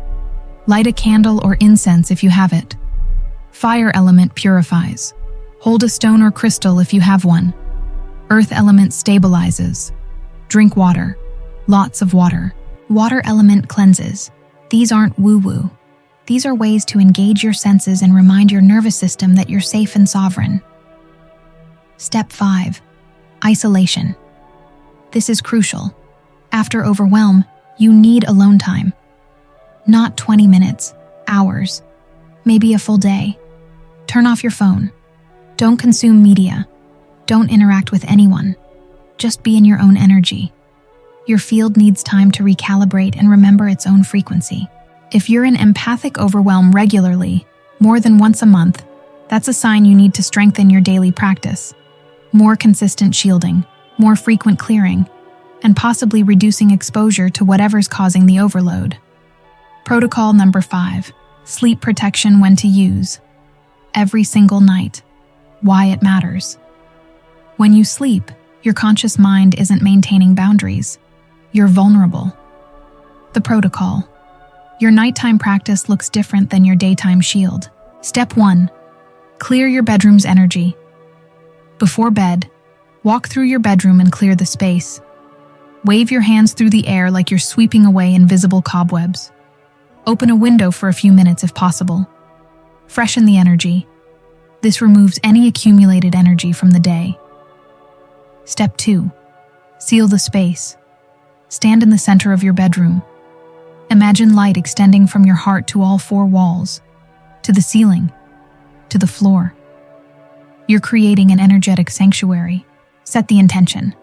Light a candle or incense if you have it. Fire element purifies. Hold a stone or crystal if you have one. Earth element stabilizes. Drink water. Lots of water. Water element cleanses. These aren't woo-woo. These are ways to engage your senses and remind your nervous system that you're safe and sovereign. Step 5. Isolation. This is crucial. After overwhelm, you need alone time. Not 20 minutes, hours, maybe a full day. Turn off your phone. Don't consume media. Don't interact with anyone. Just be in your own energy. Your field needs time to recalibrate and remember its own frequency. If you're in empathic overwhelm regularly, more than once a month, that's a sign you need to strengthen your daily practice. More consistent shielding, more frequent clearing, and possibly reducing exposure to whatever's causing the overload. Protocol number 5. Sleep protection when to use. Every single night. Why it matters. When you sleep, your conscious mind isn't maintaining boundaries. You're vulnerable. The protocol. Your nighttime practice looks different than your daytime shield. Step 1. Clear your bedroom's energy. Before bed, walk through your bedroom and clear the space. Wave your hands through the air like you're sweeping away invisible cobwebs. Open a window for a few minutes if possible. Freshen the energy. This removes any accumulated energy from the day. Step 2. Seal the space. Stand in the center of your bedroom. Imagine light extending from your heart to all 4 walls, to the ceiling, to the floor. You're creating an energetic sanctuary. Set the intention.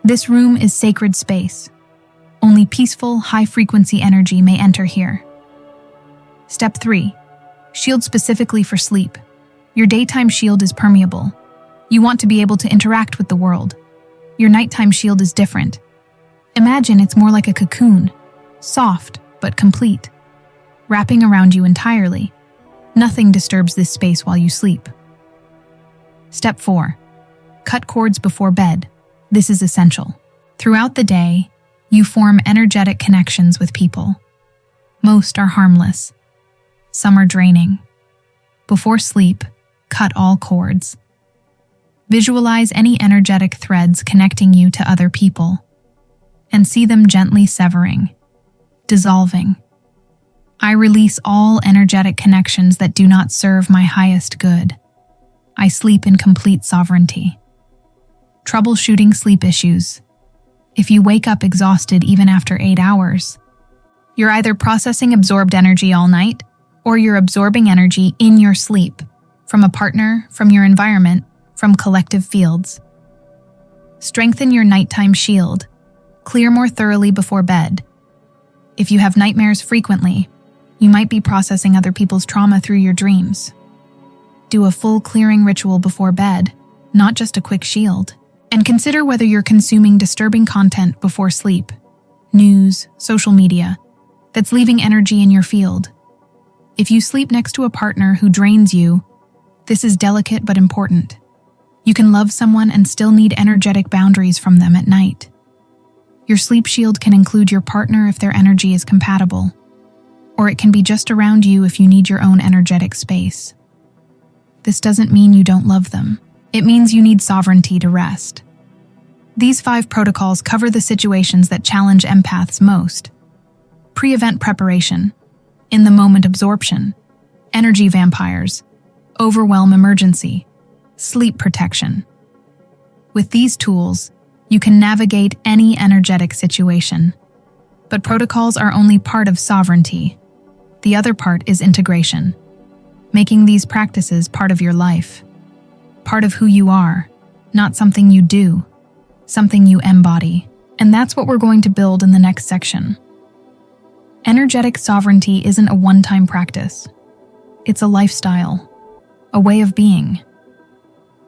This room is sacred space. Only peaceful, high-frequency energy may enter here. Step 3. Shield specifically for sleep. Your daytime shield is permeable. You want to be able to interact with the world. Your nighttime shield is different. Imagine it's more like a cocoon, soft but complete, wrapping around you entirely. Nothing disturbs this space while you sleep. Step 4. Cut cords before bed. This is essential. Throughout the day, you form energetic connections with people. Most are harmless. Some are draining. Before sleep, cut all cords. Visualize any energetic threads connecting you to other people, and see them gently severing, dissolving. I release all energetic connections that do not serve my highest good. I sleep in complete sovereignty. Troubleshooting sleep issues. If you wake up exhausted even after 8 hours, you're either processing absorbed energy all night, or you're absorbing energy in your sleep, from a partner, from your environment, from collective fields. Strengthen your nighttime shield. Clear more thoroughly before bed. If you have nightmares frequently, you might be processing other people's trauma through your dreams. Do a full clearing ritual before bed, not just a quick shield. And consider whether you're consuming disturbing content before sleep, news, social media, that's leaving energy in your field. If you sleep next to a partner who drains you, this is delicate but important. You can love someone and still need energetic boundaries from them at night. Your sleep shield can include your partner if their energy is compatible, or it can be just around you if you need your own energetic space. This doesn't mean you don't love them. It means you need sovereignty to rest. These 5 protocols cover the situations that challenge empaths most. Pre-event preparation, in-the-moment absorption, energy vampires, overwhelm emergency, sleep protection. With these tools, you can navigate any energetic situation. But protocols are only part of sovereignty. The other part is integration, making these practices part of your life, part of who you are, not something you do, something you embody. And that's what we're going to build in the next section. Energetic sovereignty isn't a one-time practice. It's a lifestyle, a way of being.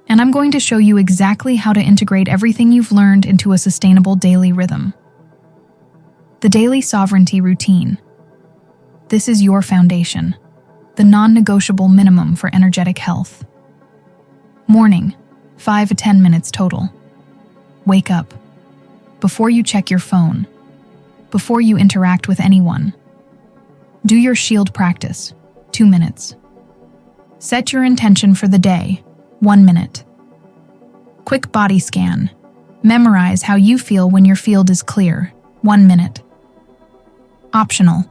And I'm going to show you exactly how to integrate everything you've learned into a sustainable daily rhythm. The daily sovereignty routine. This is your foundation, the non-negotiable minimum for energetic health. Morning, 5 to 10 minutes total. Wake up. Before you check your phone. Before you interact with anyone. Do your shield practice, 2 minutes. Set your intention for the day, 1 minute. Quick body scan. Memorize how you feel when your field is clear, 1 minute. Optional.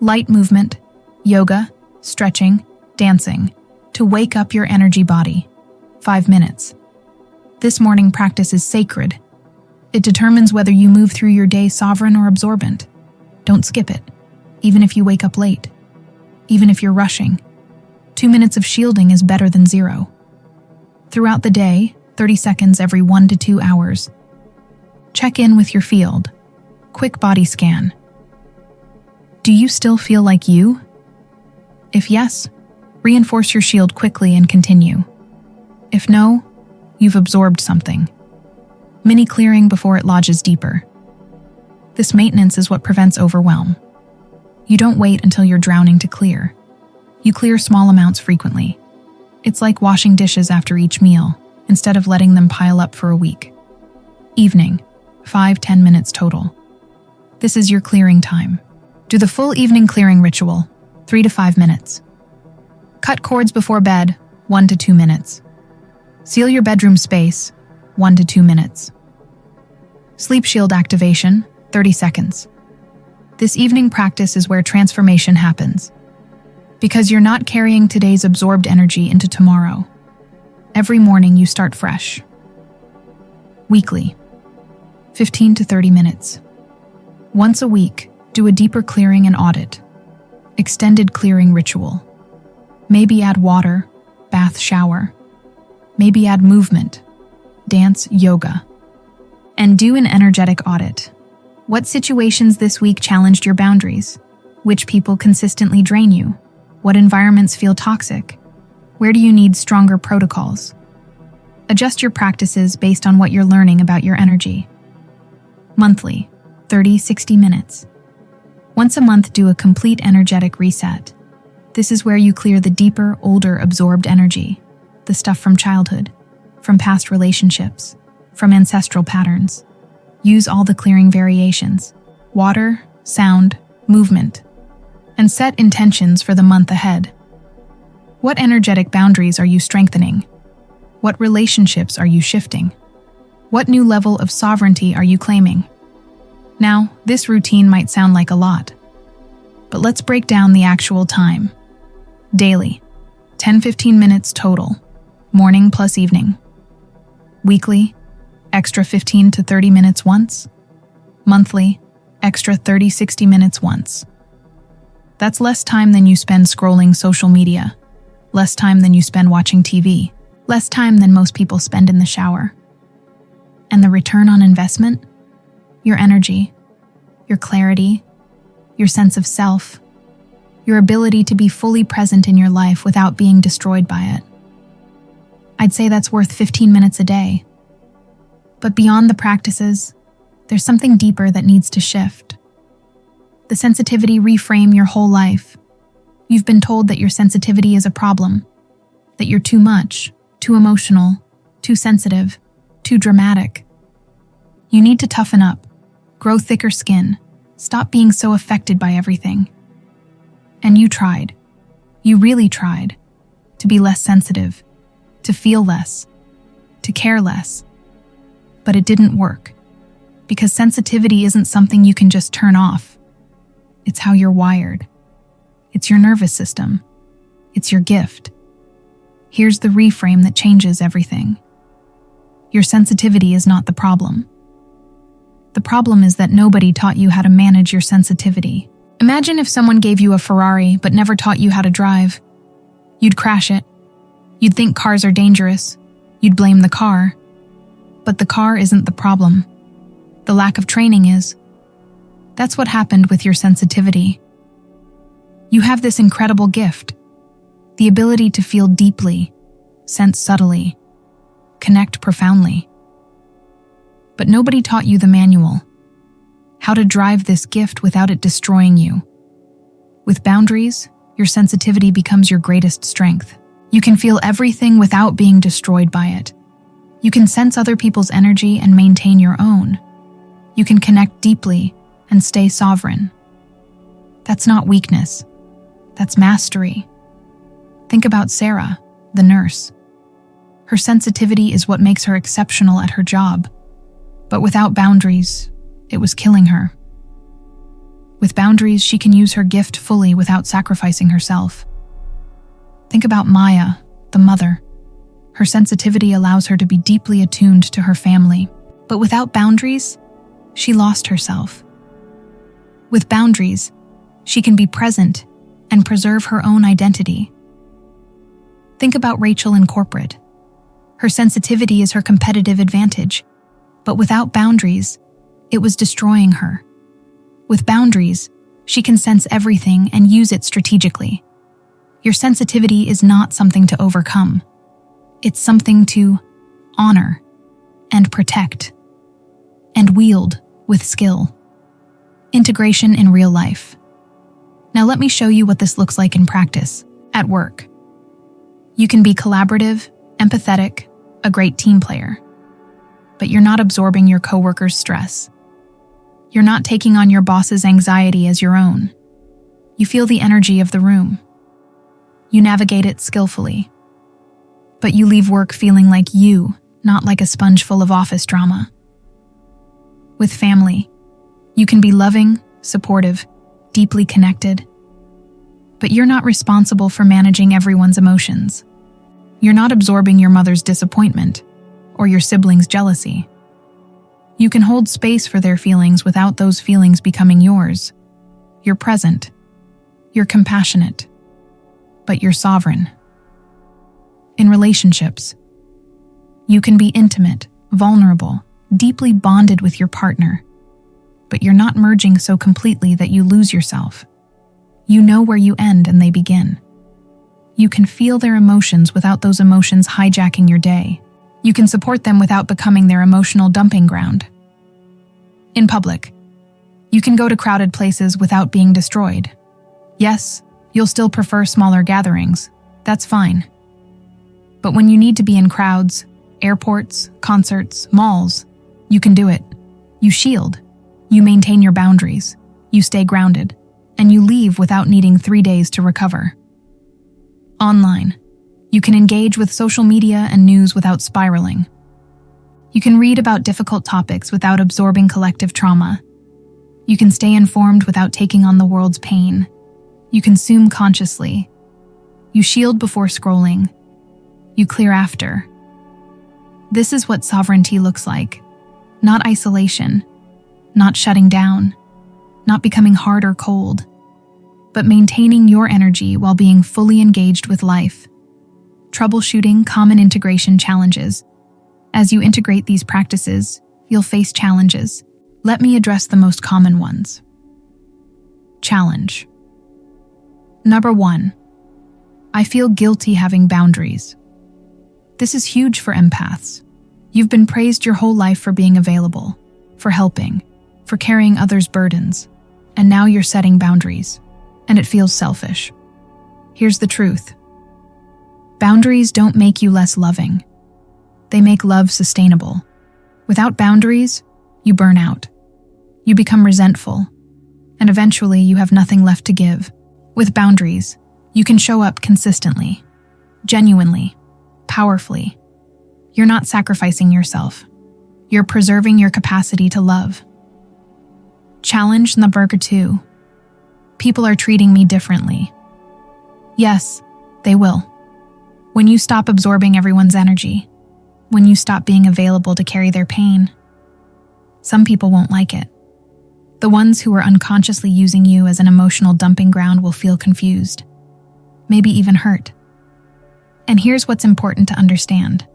Light movement, yoga, stretching, dancing, to wake up your energy body, 5 minutes. This morning practice is sacred. It determines whether you move through your day sovereign or absorbent. Don't skip it, even if you wake up late, even if you're rushing. 2 minutes of shielding is better than 0. Throughout the day, 30 seconds every 1 to 2 hours. Check in with your field. Quick body scan. Do you still feel like you? If yes, reinforce your shield quickly and continue. If no, you've absorbed something. Mini clearing before it lodges deeper. This maintenance is what prevents overwhelm. You don't wait until you're drowning to clear. You clear small amounts frequently. It's like washing dishes after each meal, instead of letting them pile up for a week. Evening, 5-10 minutes total. This is your clearing time. Do the full evening clearing ritual, 3 to 5 minutes. Cut cords before bed, 1 to 2 minutes. Seal your bedroom space, 1 to 2 minutes. Sleep shield activation, 30 seconds. This evening practice is where transformation happens. Because you're not carrying today's absorbed energy into tomorrow. Every morning you start fresh. Weekly, 15 to 30 minutes. Once a week, do a deeper clearing and audit. Extended clearing ritual. Maybe add water, bath, shower. Maybe add movement, dance, yoga. And do an energetic audit. What situations this week challenged your boundaries? Which people consistently drain you? What environments feel toxic? Where do you need stronger protocols? Adjust your practices based on what you're learning about your energy. Monthly, 30-60 minutes. Once a month, do a complete energetic reset. This is where you clear the deeper, older, absorbed energy, the stuff from childhood, from past relationships, from ancestral patterns. Use all the clearing variations, water, sound, movement, and set intentions for the month ahead. What energetic boundaries are you strengthening? What relationships are you shifting? What new level of sovereignty are you claiming? Now, this routine might sound like a lot, but let's break down the actual time. Daily, 10-15 minutes total, morning plus evening. Weekly, extra 15 to 30 minutes once. Monthly, extra 30-60 minutes once. That's less time than you spend scrolling social media, less time than you spend watching TV, less time than most people spend in the shower. And the return on investment? Your energy, your clarity, your sense of self, your ability to be fully present in your life without being destroyed by it. I'd say that's worth 15 minutes a day. But beyond the practices, there's something deeper that needs to shift. The sensitivity reframe your whole life. You've been told that your sensitivity is a problem, that you're too much, too emotional, too sensitive, too dramatic. You need to toughen up, grow thicker skin, stop being so affected by everything. And you tried. You really tried to be less sensitive, to feel less, to care less. But it didn't work, because sensitivity isn't something you can just turn off. It's how you're wired. It's your nervous system. It's your gift. Here's the reframe that changes everything. Your sensitivity is not the problem. The problem is that nobody taught you how to manage your sensitivity. Imagine if someone gave you a Ferrari but never taught you how to drive. You'd crash it. You'd think cars are dangerous. You'd blame the car. But the car isn't the problem. The lack of training is. That's what happened with your sensitivity. You have this incredible gift, the ability to feel deeply, sense subtly, connect profoundly. But nobody taught you the manual, how to drive this gift without it destroying you. With boundaries, your sensitivity becomes your greatest strength. You can feel everything without being destroyed by it. You can sense other people's energy and maintain your own. You can connect deeply and stay sovereign. That's not weakness. That's mastery. Think about Sarah, the nurse. Her sensitivity is what makes her exceptional at her job. But without boundaries, it was killing her. With boundaries, she can use her gift fully without sacrificing herself. Think about Maya, the mother. Her sensitivity allows her to be deeply attuned to her family. But without boundaries, she lost herself. With boundaries, she can be present and preserve her own identity. Think about Rachel in corporate. Her sensitivity is her competitive advantage, but without boundaries, it was destroying her. With boundaries, she can sense everything and use it strategically. Your sensitivity is not something to overcome. It's something to honor and protect and wield with skill. Integration in real life. Now let me show you what this looks like in practice, at work. You can be collaborative, empathetic, a great team player. But you're not absorbing your coworkers' stress. You're not taking on your boss's anxiety as your own. You feel the energy of the room. You navigate it skillfully. But you leave work feeling like you, not like a sponge full of office drama. With family, you can be loving, supportive, deeply connected. But you're not responsible for managing everyone's emotions. You're not absorbing your mother's disappointment or your siblings' jealousy. You can hold space for their feelings without those feelings becoming yours. You're present. You're compassionate. But you're sovereign. In relationships, you can be intimate, vulnerable, deeply bonded with your partner, but you're not merging so completely that you lose yourself. You know where you end and they begin. You can feel their emotions without those emotions hijacking your day. You can support them without becoming their emotional dumping ground. In public, you can go to crowded places without being destroyed. Yes, you'll still prefer smaller gatherings. That's fine. But when you need to be in crowds, airports, concerts, malls, you can do it. You shield. You maintain your boundaries. You stay grounded. And you leave without needing 3 days to recover. Online, you can engage with social media and news without spiraling. You can read about difficult topics without absorbing collective trauma. You can stay informed without taking on the world's pain. You consume consciously. You shield before scrolling. You clear after. This is what sovereignty looks like. Not isolation, not shutting down, not becoming hard or cold, but maintaining your energy while being fully engaged with life. Troubleshooting common integration challenges. As you integrate these practices, you'll face challenges. Let me address the most common ones. Challenge. Number 1. I feel guilty having boundaries. This is huge for empaths. You've been praised your whole life for being available, for helping, for carrying others' burdens, and now you're setting boundaries, and it feels selfish. Here's the truth. Boundaries don't make you less loving. They make love sustainable. Without boundaries, you burn out. You become resentful, and eventually you have nothing left to give. With boundaries, you can show up consistently, genuinely, powerfully. You're not sacrificing yourself. You're preserving your capacity to love. Challenge number 2. People are treating me differently. Yes, they will. When you stop absorbing everyone's energy, when you stop being available to carry their pain, some people won't like it. The ones who are unconsciously using you as an emotional dumping ground will feel confused, maybe even hurt. And here's what's important to understand.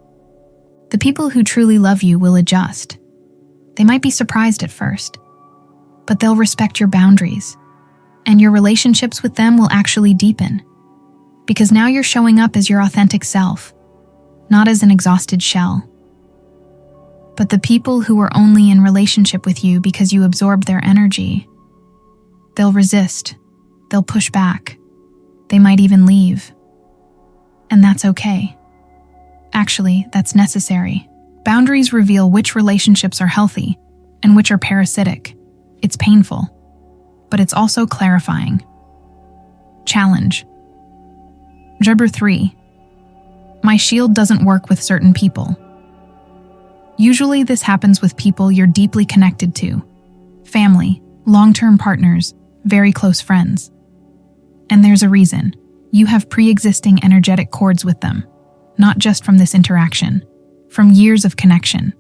The people who truly love you will adjust. They might be surprised at first, but they'll respect your boundaries, and your relationships with them will actually deepen, because now you're showing up as your authentic self, not as an exhausted shell. But the people who are only in relationship with you because you absorb their energy, they'll resist, they'll push back, they might even leave. And that's okay. Actually, that's necessary. Boundaries reveal which relationships are healthy and which are parasitic. It's painful, but it's also clarifying. Challenge. Number 3. My shield doesn't work with certain people. Usually this happens with people you're deeply connected to. Family, long-term partners, very close friends. And there's a reason. You have pre-existing energetic cords with them, not just from this interaction, from years of connection.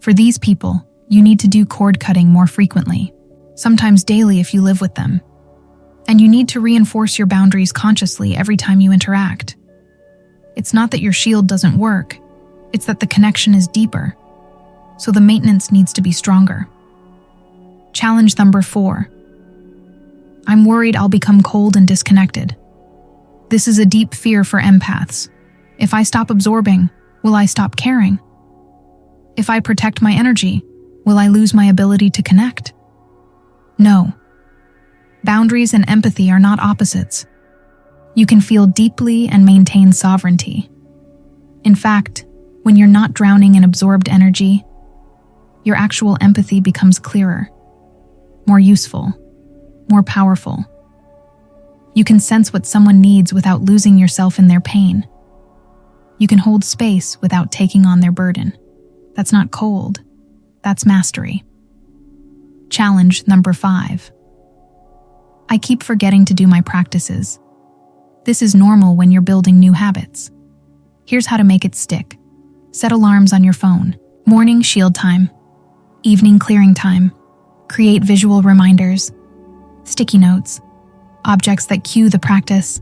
For these people, you need to do cord cutting more frequently, sometimes daily if you live with them. And you need to reinforce your boundaries consciously every time you interact. It's not that your shield doesn't work, it's that the connection is deeper, so the maintenance needs to be stronger. Challenge number 4. I'm worried I'll become cold and disconnected. This is a deep fear for empaths. If I stop absorbing, will I stop caring? If I protect my energy, will I lose my ability to connect? No. Boundaries and empathy are not opposites. You can feel deeply and maintain sovereignty. In fact, when you're not drowning in absorbed energy, your actual empathy becomes clearer, more useful, more powerful. You can sense what someone needs without losing yourself in their pain. You can hold space without taking on their burden. That's not cold, that's mastery. Challenge number 5. I keep forgetting to do my practices. This is normal when you're building new habits. Here's how to make it stick. Set alarms on your phone. Morning shield time. Evening clearing time. Create visual reminders. Sticky notes. Objects that cue the practice.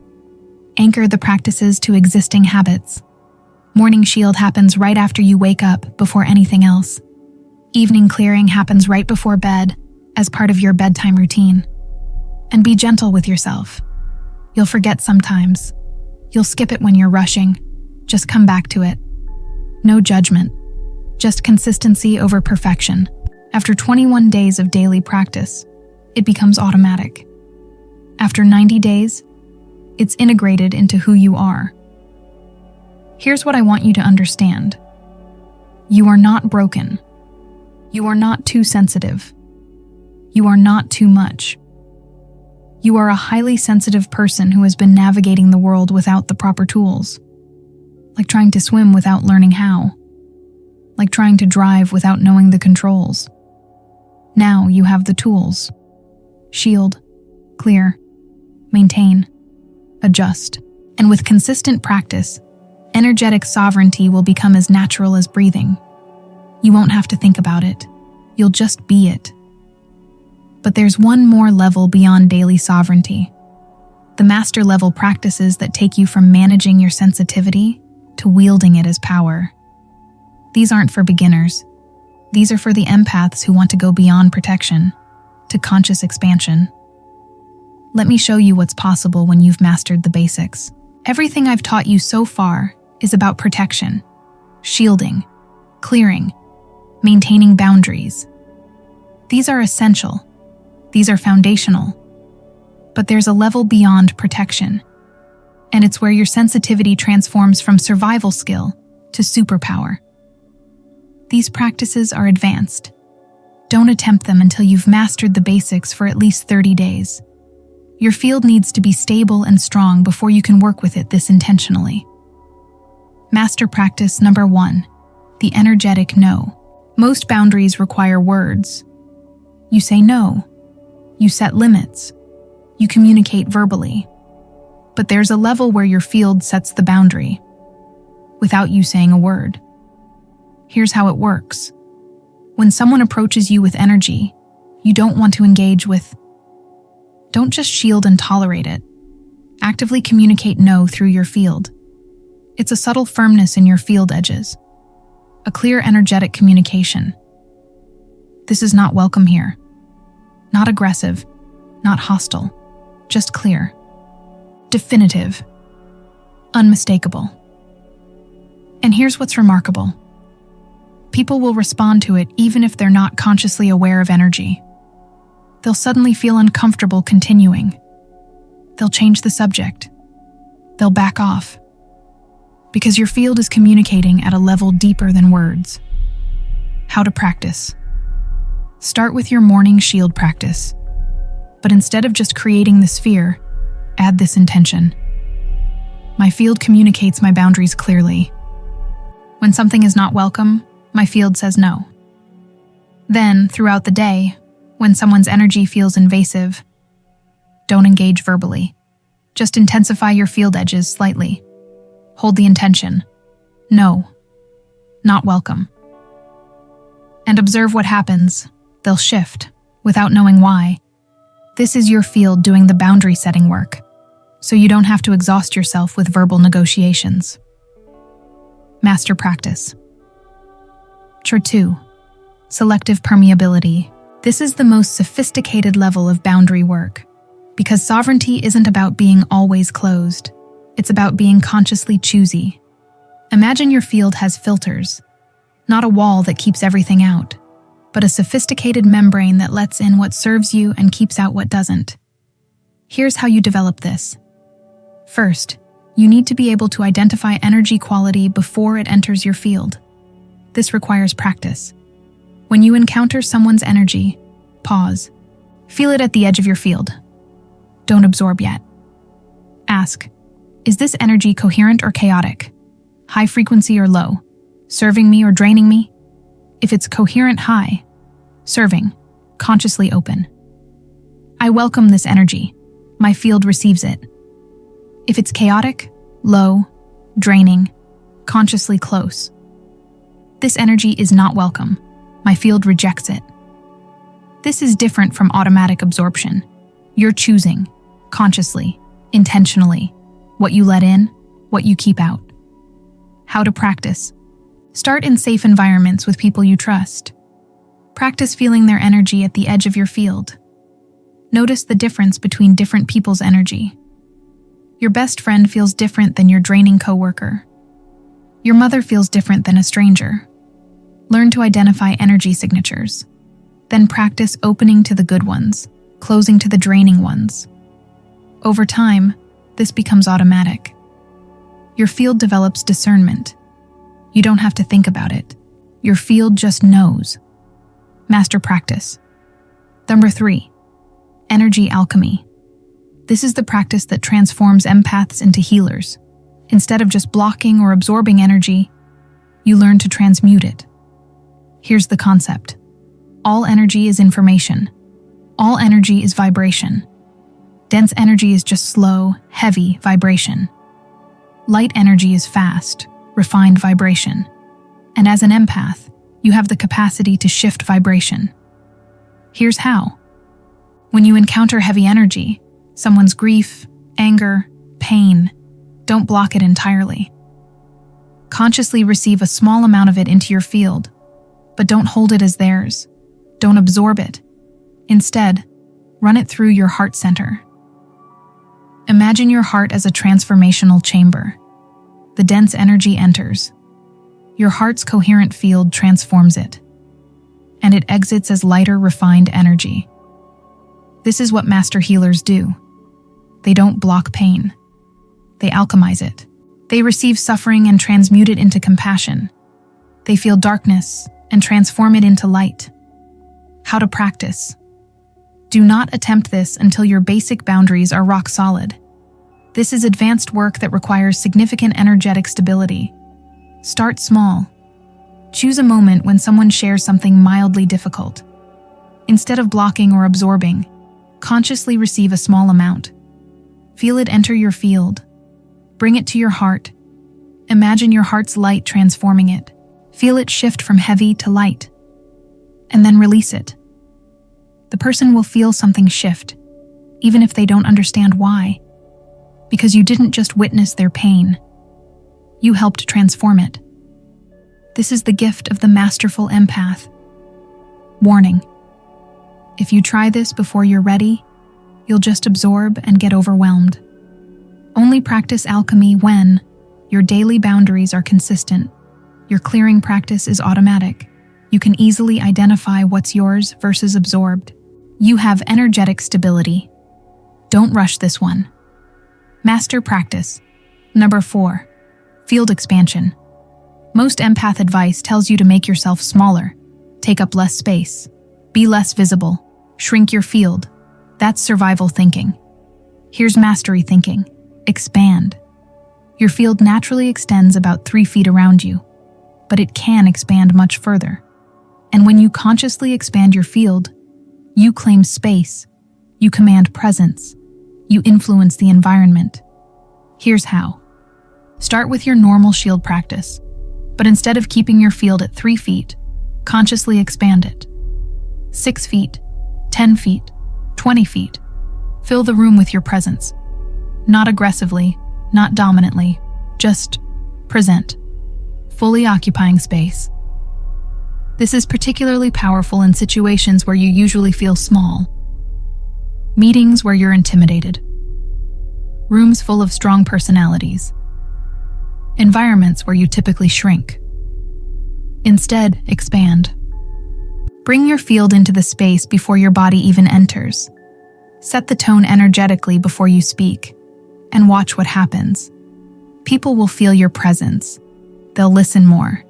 Anchor the practices to existing habits. Morning shield happens right after you wake up, before anything else. Evening clearing happens right before bed, as part of your bedtime routine. And be gentle with yourself. You'll forget sometimes. You'll skip it when you're rushing. Just come back to it. No judgment. Just consistency over perfection. After 21 days of daily practice, it becomes automatic. After 90 days, it's integrated into who you are. Here's what I want you to understand. You are not broken. You are not too sensitive. You are not too much. You are a highly sensitive person who has been navigating the world without the proper tools. Like trying to swim without learning how. Like trying to drive without knowing the controls. Now you have the tools. Shield, clear, maintain, adjust. And with consistent practice, energetic sovereignty will become as natural as breathing. You won't have to think about it. You'll just be it. But there's one more level beyond daily sovereignty. The master level practices that take you from managing your sensitivity to wielding it as power. These aren't for beginners. These are for the empaths who want to go beyond protection to conscious expansion. Let me show you what's possible when you've mastered the basics. Everything I've taught you so far is about protection, shielding, clearing, maintaining boundaries. These are essential. These are foundational. But there's a level beyond protection, and it's where your sensitivity transforms from survival skill to superpower. These practices are advanced. Don't attempt them until you've mastered the basics for at least 30 days. Your field needs to be stable and strong before you can work with it this intentionally. Master practice number 1, the energetic no. Most boundaries require words. You say no. You set limits. You communicate verbally. But there's a level where your field sets the boundary, without you saying a word. Here's how it works. When someone approaches you with energy, you don't want to engage with. Don't just shield and tolerate it. Actively communicate no through your field. It's a subtle firmness in your field edges. A clear, energetic communication. This is not welcome here. Not aggressive, not hostile, just clear. Definitive. Unmistakable. And here's what's remarkable. People will respond to it even if they're not consciously aware of energy. They'll suddenly feel uncomfortable continuing. They'll change the subject. They'll back off. Because your field is communicating at a level deeper than words. How to practice. Start with your morning shield practice. But instead of just creating the sphere, add this intention. My field communicates my boundaries clearly. When something is not welcome, my field says no. Then, throughout the day, when someone's energy feels invasive, don't engage verbally. Just intensify your field edges slightly. Hold the intention. No. Not welcome. And observe what happens. They'll shift, without knowing why. This is your field doing the boundary setting work, so you don't have to exhaust yourself with verbal negotiations. Master practice. Chore 2. Selective permeability. This is the most sophisticated level of boundary work, because sovereignty isn't about being always closed. It's about being consciously choosy. Imagine your field has filters, not a wall that keeps everything out, but a sophisticated membrane that lets in what serves you and keeps out what doesn't. Here's how you develop this. First, you need to be able to identify energy quality before it enters your field. This requires practice. When you encounter someone's energy, pause. Feel it at the edge of your field. Don't absorb yet. Ask, is this energy coherent or chaotic? High frequency or low? Serving me or draining me? If it's coherent, high. Serving. Consciously open. I welcome this energy. My field receives it. If it's chaotic, low, draining, consciously close. This energy is not welcome. My field rejects it. This is different from automatic absorption. You're choosing, consciously, intentionally, what you let in, what you keep out. How to practice. Start in safe environments with people you trust. Practice feeling their energy at the edge of your field. Notice the difference between different people's energy. Your best friend feels different than your draining coworker. Your mother feels different than a stranger. Learn to identify energy signatures. Then practice opening to the good ones, closing to the draining ones. Over time, this becomes automatic. Your field develops discernment. You don't have to think about it. Your field just knows. Master practice. Number 3. Energy alchemy. This is the practice that transforms empaths into healers. Instead of just blocking or absorbing energy, you learn to transmute it. Here's the concept. All energy is information. All energy is vibration. Dense energy is just slow, heavy vibration. Light energy is fast, refined vibration. And as an empath, you have the capacity to shift vibration. Here's how. When you encounter heavy energy, someone's grief, anger, pain, don't block it entirely. Consciously receive a small amount of it into your field, but don't hold it as theirs. Don't absorb it. Instead, run it through your heart center. Imagine your heart as a transformational chamber. The dense energy enters. Your heart's coherent field transforms it, and it exits as lighter, refined energy. This is what master healers do. They don't block pain. They alchemize it. They receive suffering and transmute it into compassion. They feel darkness and transform it into light. How to practice. Do not attempt this until your basic boundaries are rock solid. This is advanced work that requires significant energetic stability. Start small. Choose a moment when someone shares something mildly difficult. Instead of blocking or absorbing, consciously receive a small amount. Feel it enter your field. Bring it to your heart. Imagine your heart's light transforming it. Feel it shift from heavy to light. And then release it. the person will feel something shift, even if they don't understand why. Because you didn't just witness their pain, you helped transform it. This is the gift of the masterful empath. Warning: if you try this before you're ready, you'll just absorb and get overwhelmed. Only practice alchemy when your daily boundaries are consistent, your clearing practice is automatic, you can easily identify what's yours versus absorbed. You have energetic stability. Don't rush this one. Master practice. Number 4. Field expansion. Most empath advice tells you to make yourself smaller, take up less space, be less visible, shrink your field. That's survival thinking. Here's mastery thinking. Expand. Your field naturally extends about 3 feet around you, but it can expand much further. And when you consciously expand your field, you claim space, you command presence, you influence the environment. Here's how. Start with your normal shield practice, but instead of keeping your field at 3 feet, consciously expand it. 6 feet, 10 feet, 20 feet. Fill the room with your presence. Not aggressively, not dominantly, just present, fully occupying space. This is particularly powerful in situations where you usually feel small. Meetings where you're intimidated. Rooms full of strong personalities. Environments where you typically shrink. Instead, expand. Bring your field into the space before your body even enters. Set the tone energetically before you speak, and watch what happens. People will feel your presence. They'll listen more,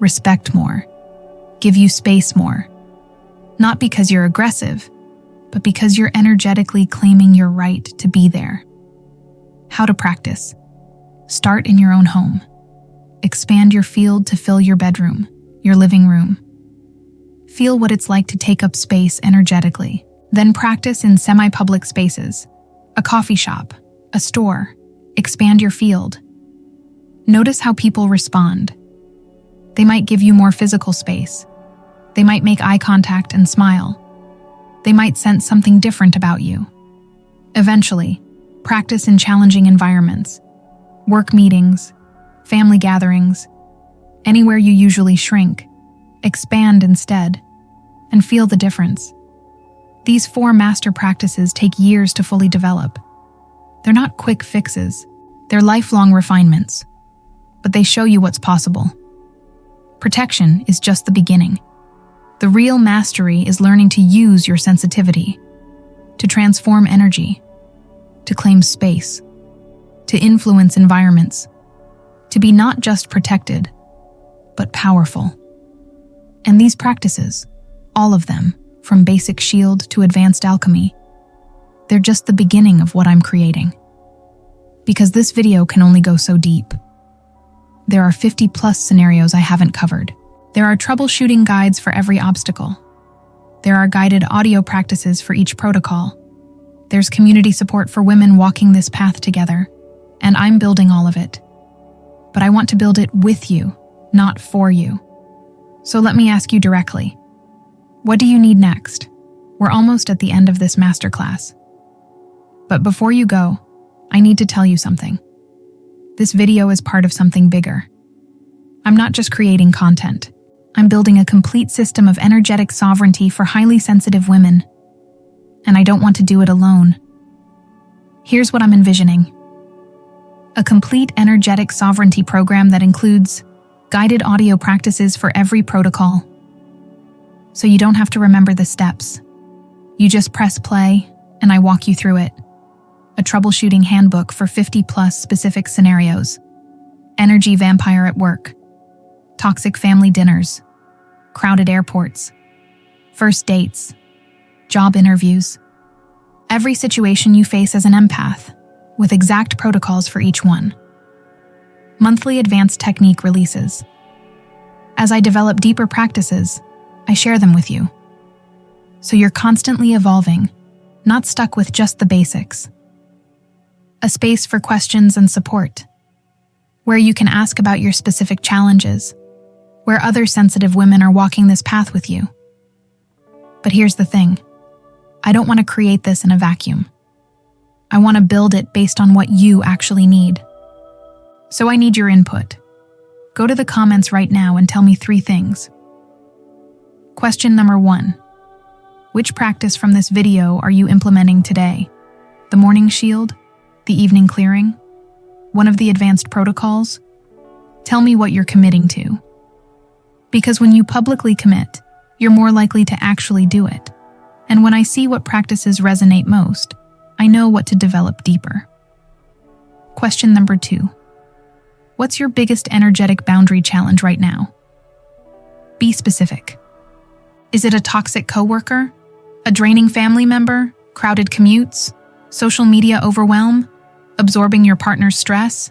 respect more, give you space more. Not because you're aggressive, but because you're energetically claiming your right to be there. How to practice. Start in your own home. Expand your field to fill your bedroom, your living room. Feel what it's like to take up space energetically. Then practice in semi-public spaces, a coffee shop, a store. Expand your field. Notice how people respond. They might give you more physical space. They might make eye contact and smile. They might sense something different about you. Eventually, practice in challenging environments. Work meetings, family gatherings, anywhere you usually shrink. Expand instead, and feel the difference. These 4 master practices take years to fully develop. They're not quick fixes, they're lifelong refinements, but they show you what's possible. Protection is just the beginning. The real mastery is learning to use your sensitivity, to transform energy, to claim space, to influence environments, to be not just protected, but powerful. And these practices, all of them, from basic shield to advanced alchemy, they're just the beginning of what I'm creating. Because this video can only go so deep. There are 50+ scenarios I haven't covered. There are troubleshooting guides for every obstacle. There are guided audio practices for each protocol. There's community support for women walking this path together. And I'm building all of it. But I want to build it with you, not for you. So let me ask you directly. What do you need next? We're almost at the end of this masterclass. But before you go, I need to tell you something. This video is part of something bigger. I'm not just creating content. I'm building a complete system of energetic sovereignty for highly sensitive women. And I don't want to do it alone. Here's what I'm envisioning. A complete energetic sovereignty program that includes guided audio practices for every protocol. So you don't have to remember the steps. You just press play, and I walk you through it. A troubleshooting handbook for 50+ specific scenarios. Energy vampire at work. Toxic family dinners. Crowded airports. First dates. Job interviews. Every situation you face as an empath, with exact protocols for each one. Monthly advanced technique releases. As I develop deeper practices, I share them with you. So you're constantly evolving, not stuck with just the basics. A space for questions and support, where you can ask about your specific challenges, where other sensitive women are walking this path with you. But here's the thing, I don't want to create this in a vacuum. I want to build it based on what you actually need. So I need your input. Go to the comments right now and tell me 3 things. Question number 1. Which practice from this video are you implementing today? The morning shield? The evening clearing? One of the advanced protocols? Tell me what you're committing to. Because when you publicly commit, you're more likely to actually do it. And when I see what practices resonate most, I know what to develop deeper. Question number 2. What's your biggest energetic boundary challenge right now? Be specific. Is it a toxic coworker? A draining family member? Crowded commutes? Social media overwhelm? Absorbing your partner's stress?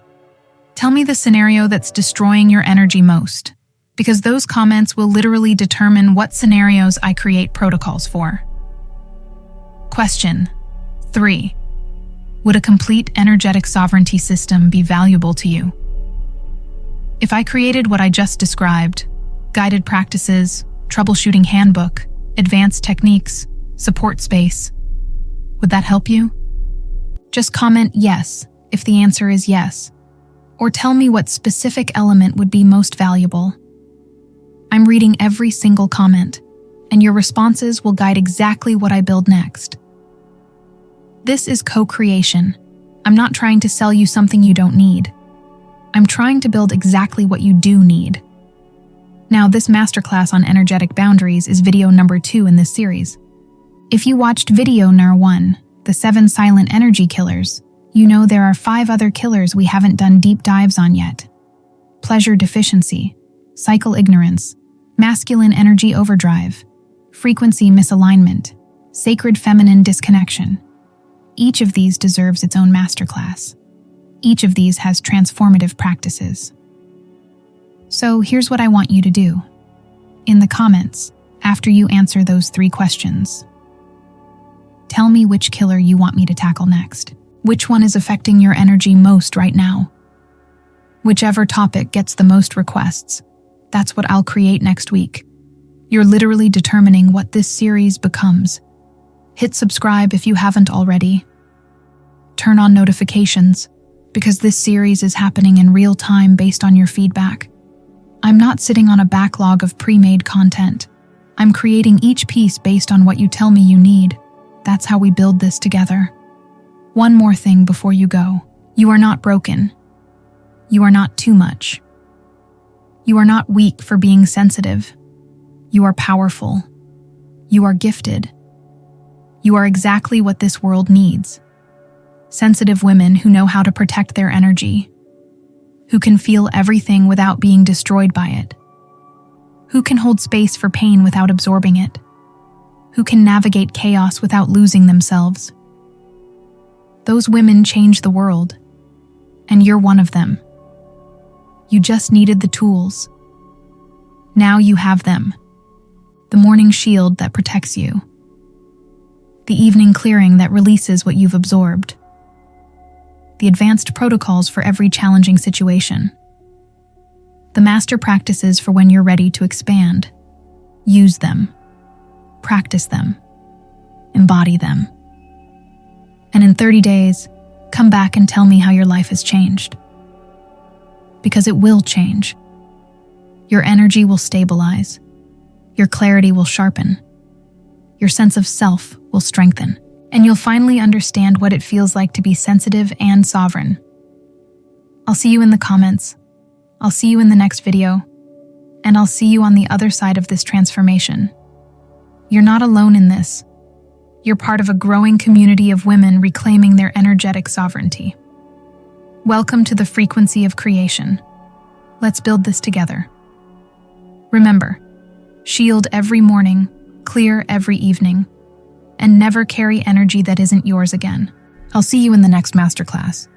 Tell me the scenario that's destroying your energy most, because those comments will literally determine what scenarios I create protocols for. Question 3. Would a complete energetic sovereignty system be valuable to you? If I created what I just described, guided practices, troubleshooting handbook, advanced techniques, support space, would that help you? Just comment yes if the answer is yes, or tell me what specific element would be most valuable. I'm reading every single comment, and your responses will guide exactly what I build next. This is co-creation. I'm not trying to sell you something you don't need. I'm trying to build exactly what you do need. Now, this masterclass on energetic boundaries is video number 2 in this series. If you watched video number 1, the 7 silent energy killers, you know there are 5 other killers we haven't done deep dives on yet. Pleasure deficiency, cycle ignorance, masculine energy overdrive, frequency misalignment, sacred feminine disconnection. Each of these deserves its own masterclass. Each of these has transformative practices. So here's what I want you to do. In the comments, after you answer those 3 questions, tell me which killer you want me to tackle next. Which one is affecting your energy most right now? Whichever topic gets the most requests, that's what I'll create next week. You're literally determining what this series becomes. Hit subscribe if you haven't already. Turn on notifications, because this series is happening in real time based on your feedback. I'm not sitting on a backlog of pre-made content. I'm creating each piece based on what you tell me you need. That's how we build this together. One more thing before you go. You are not broken. You are not too much. You are not weak for being sensitive. You are powerful. You are gifted. You are exactly what this world needs. Sensitive women who know how to protect their energy, who can feel everything without being destroyed by it, who can hold space for pain without absorbing it, who can navigate chaos without losing themselves. Those women change the world, and you're one of them. You just needed the tools. Now you have them. The morning shield that protects you. The evening clearing that releases what you've absorbed. The advanced protocols for every challenging situation. The master practices for when you're ready to expand. Use them. Practice them. Embody them. And in 30 days, come back and tell me how your life has changed. Because it will change. Your energy will stabilize. Your clarity will sharpen. Your sense of self will strengthen. And you'll finally understand what it feels like to be sensitive and sovereign. I'll see you in the comments. I'll see you in the next video. And I'll see you on the other side of this transformation. You're not alone in this. You're part of a growing community of women reclaiming their energetic sovereignty. Welcome to the frequency of creation. Let's build this together. Remember, shield every morning, clear every evening, and never carry energy that isn't yours again. I'll see you in the next masterclass.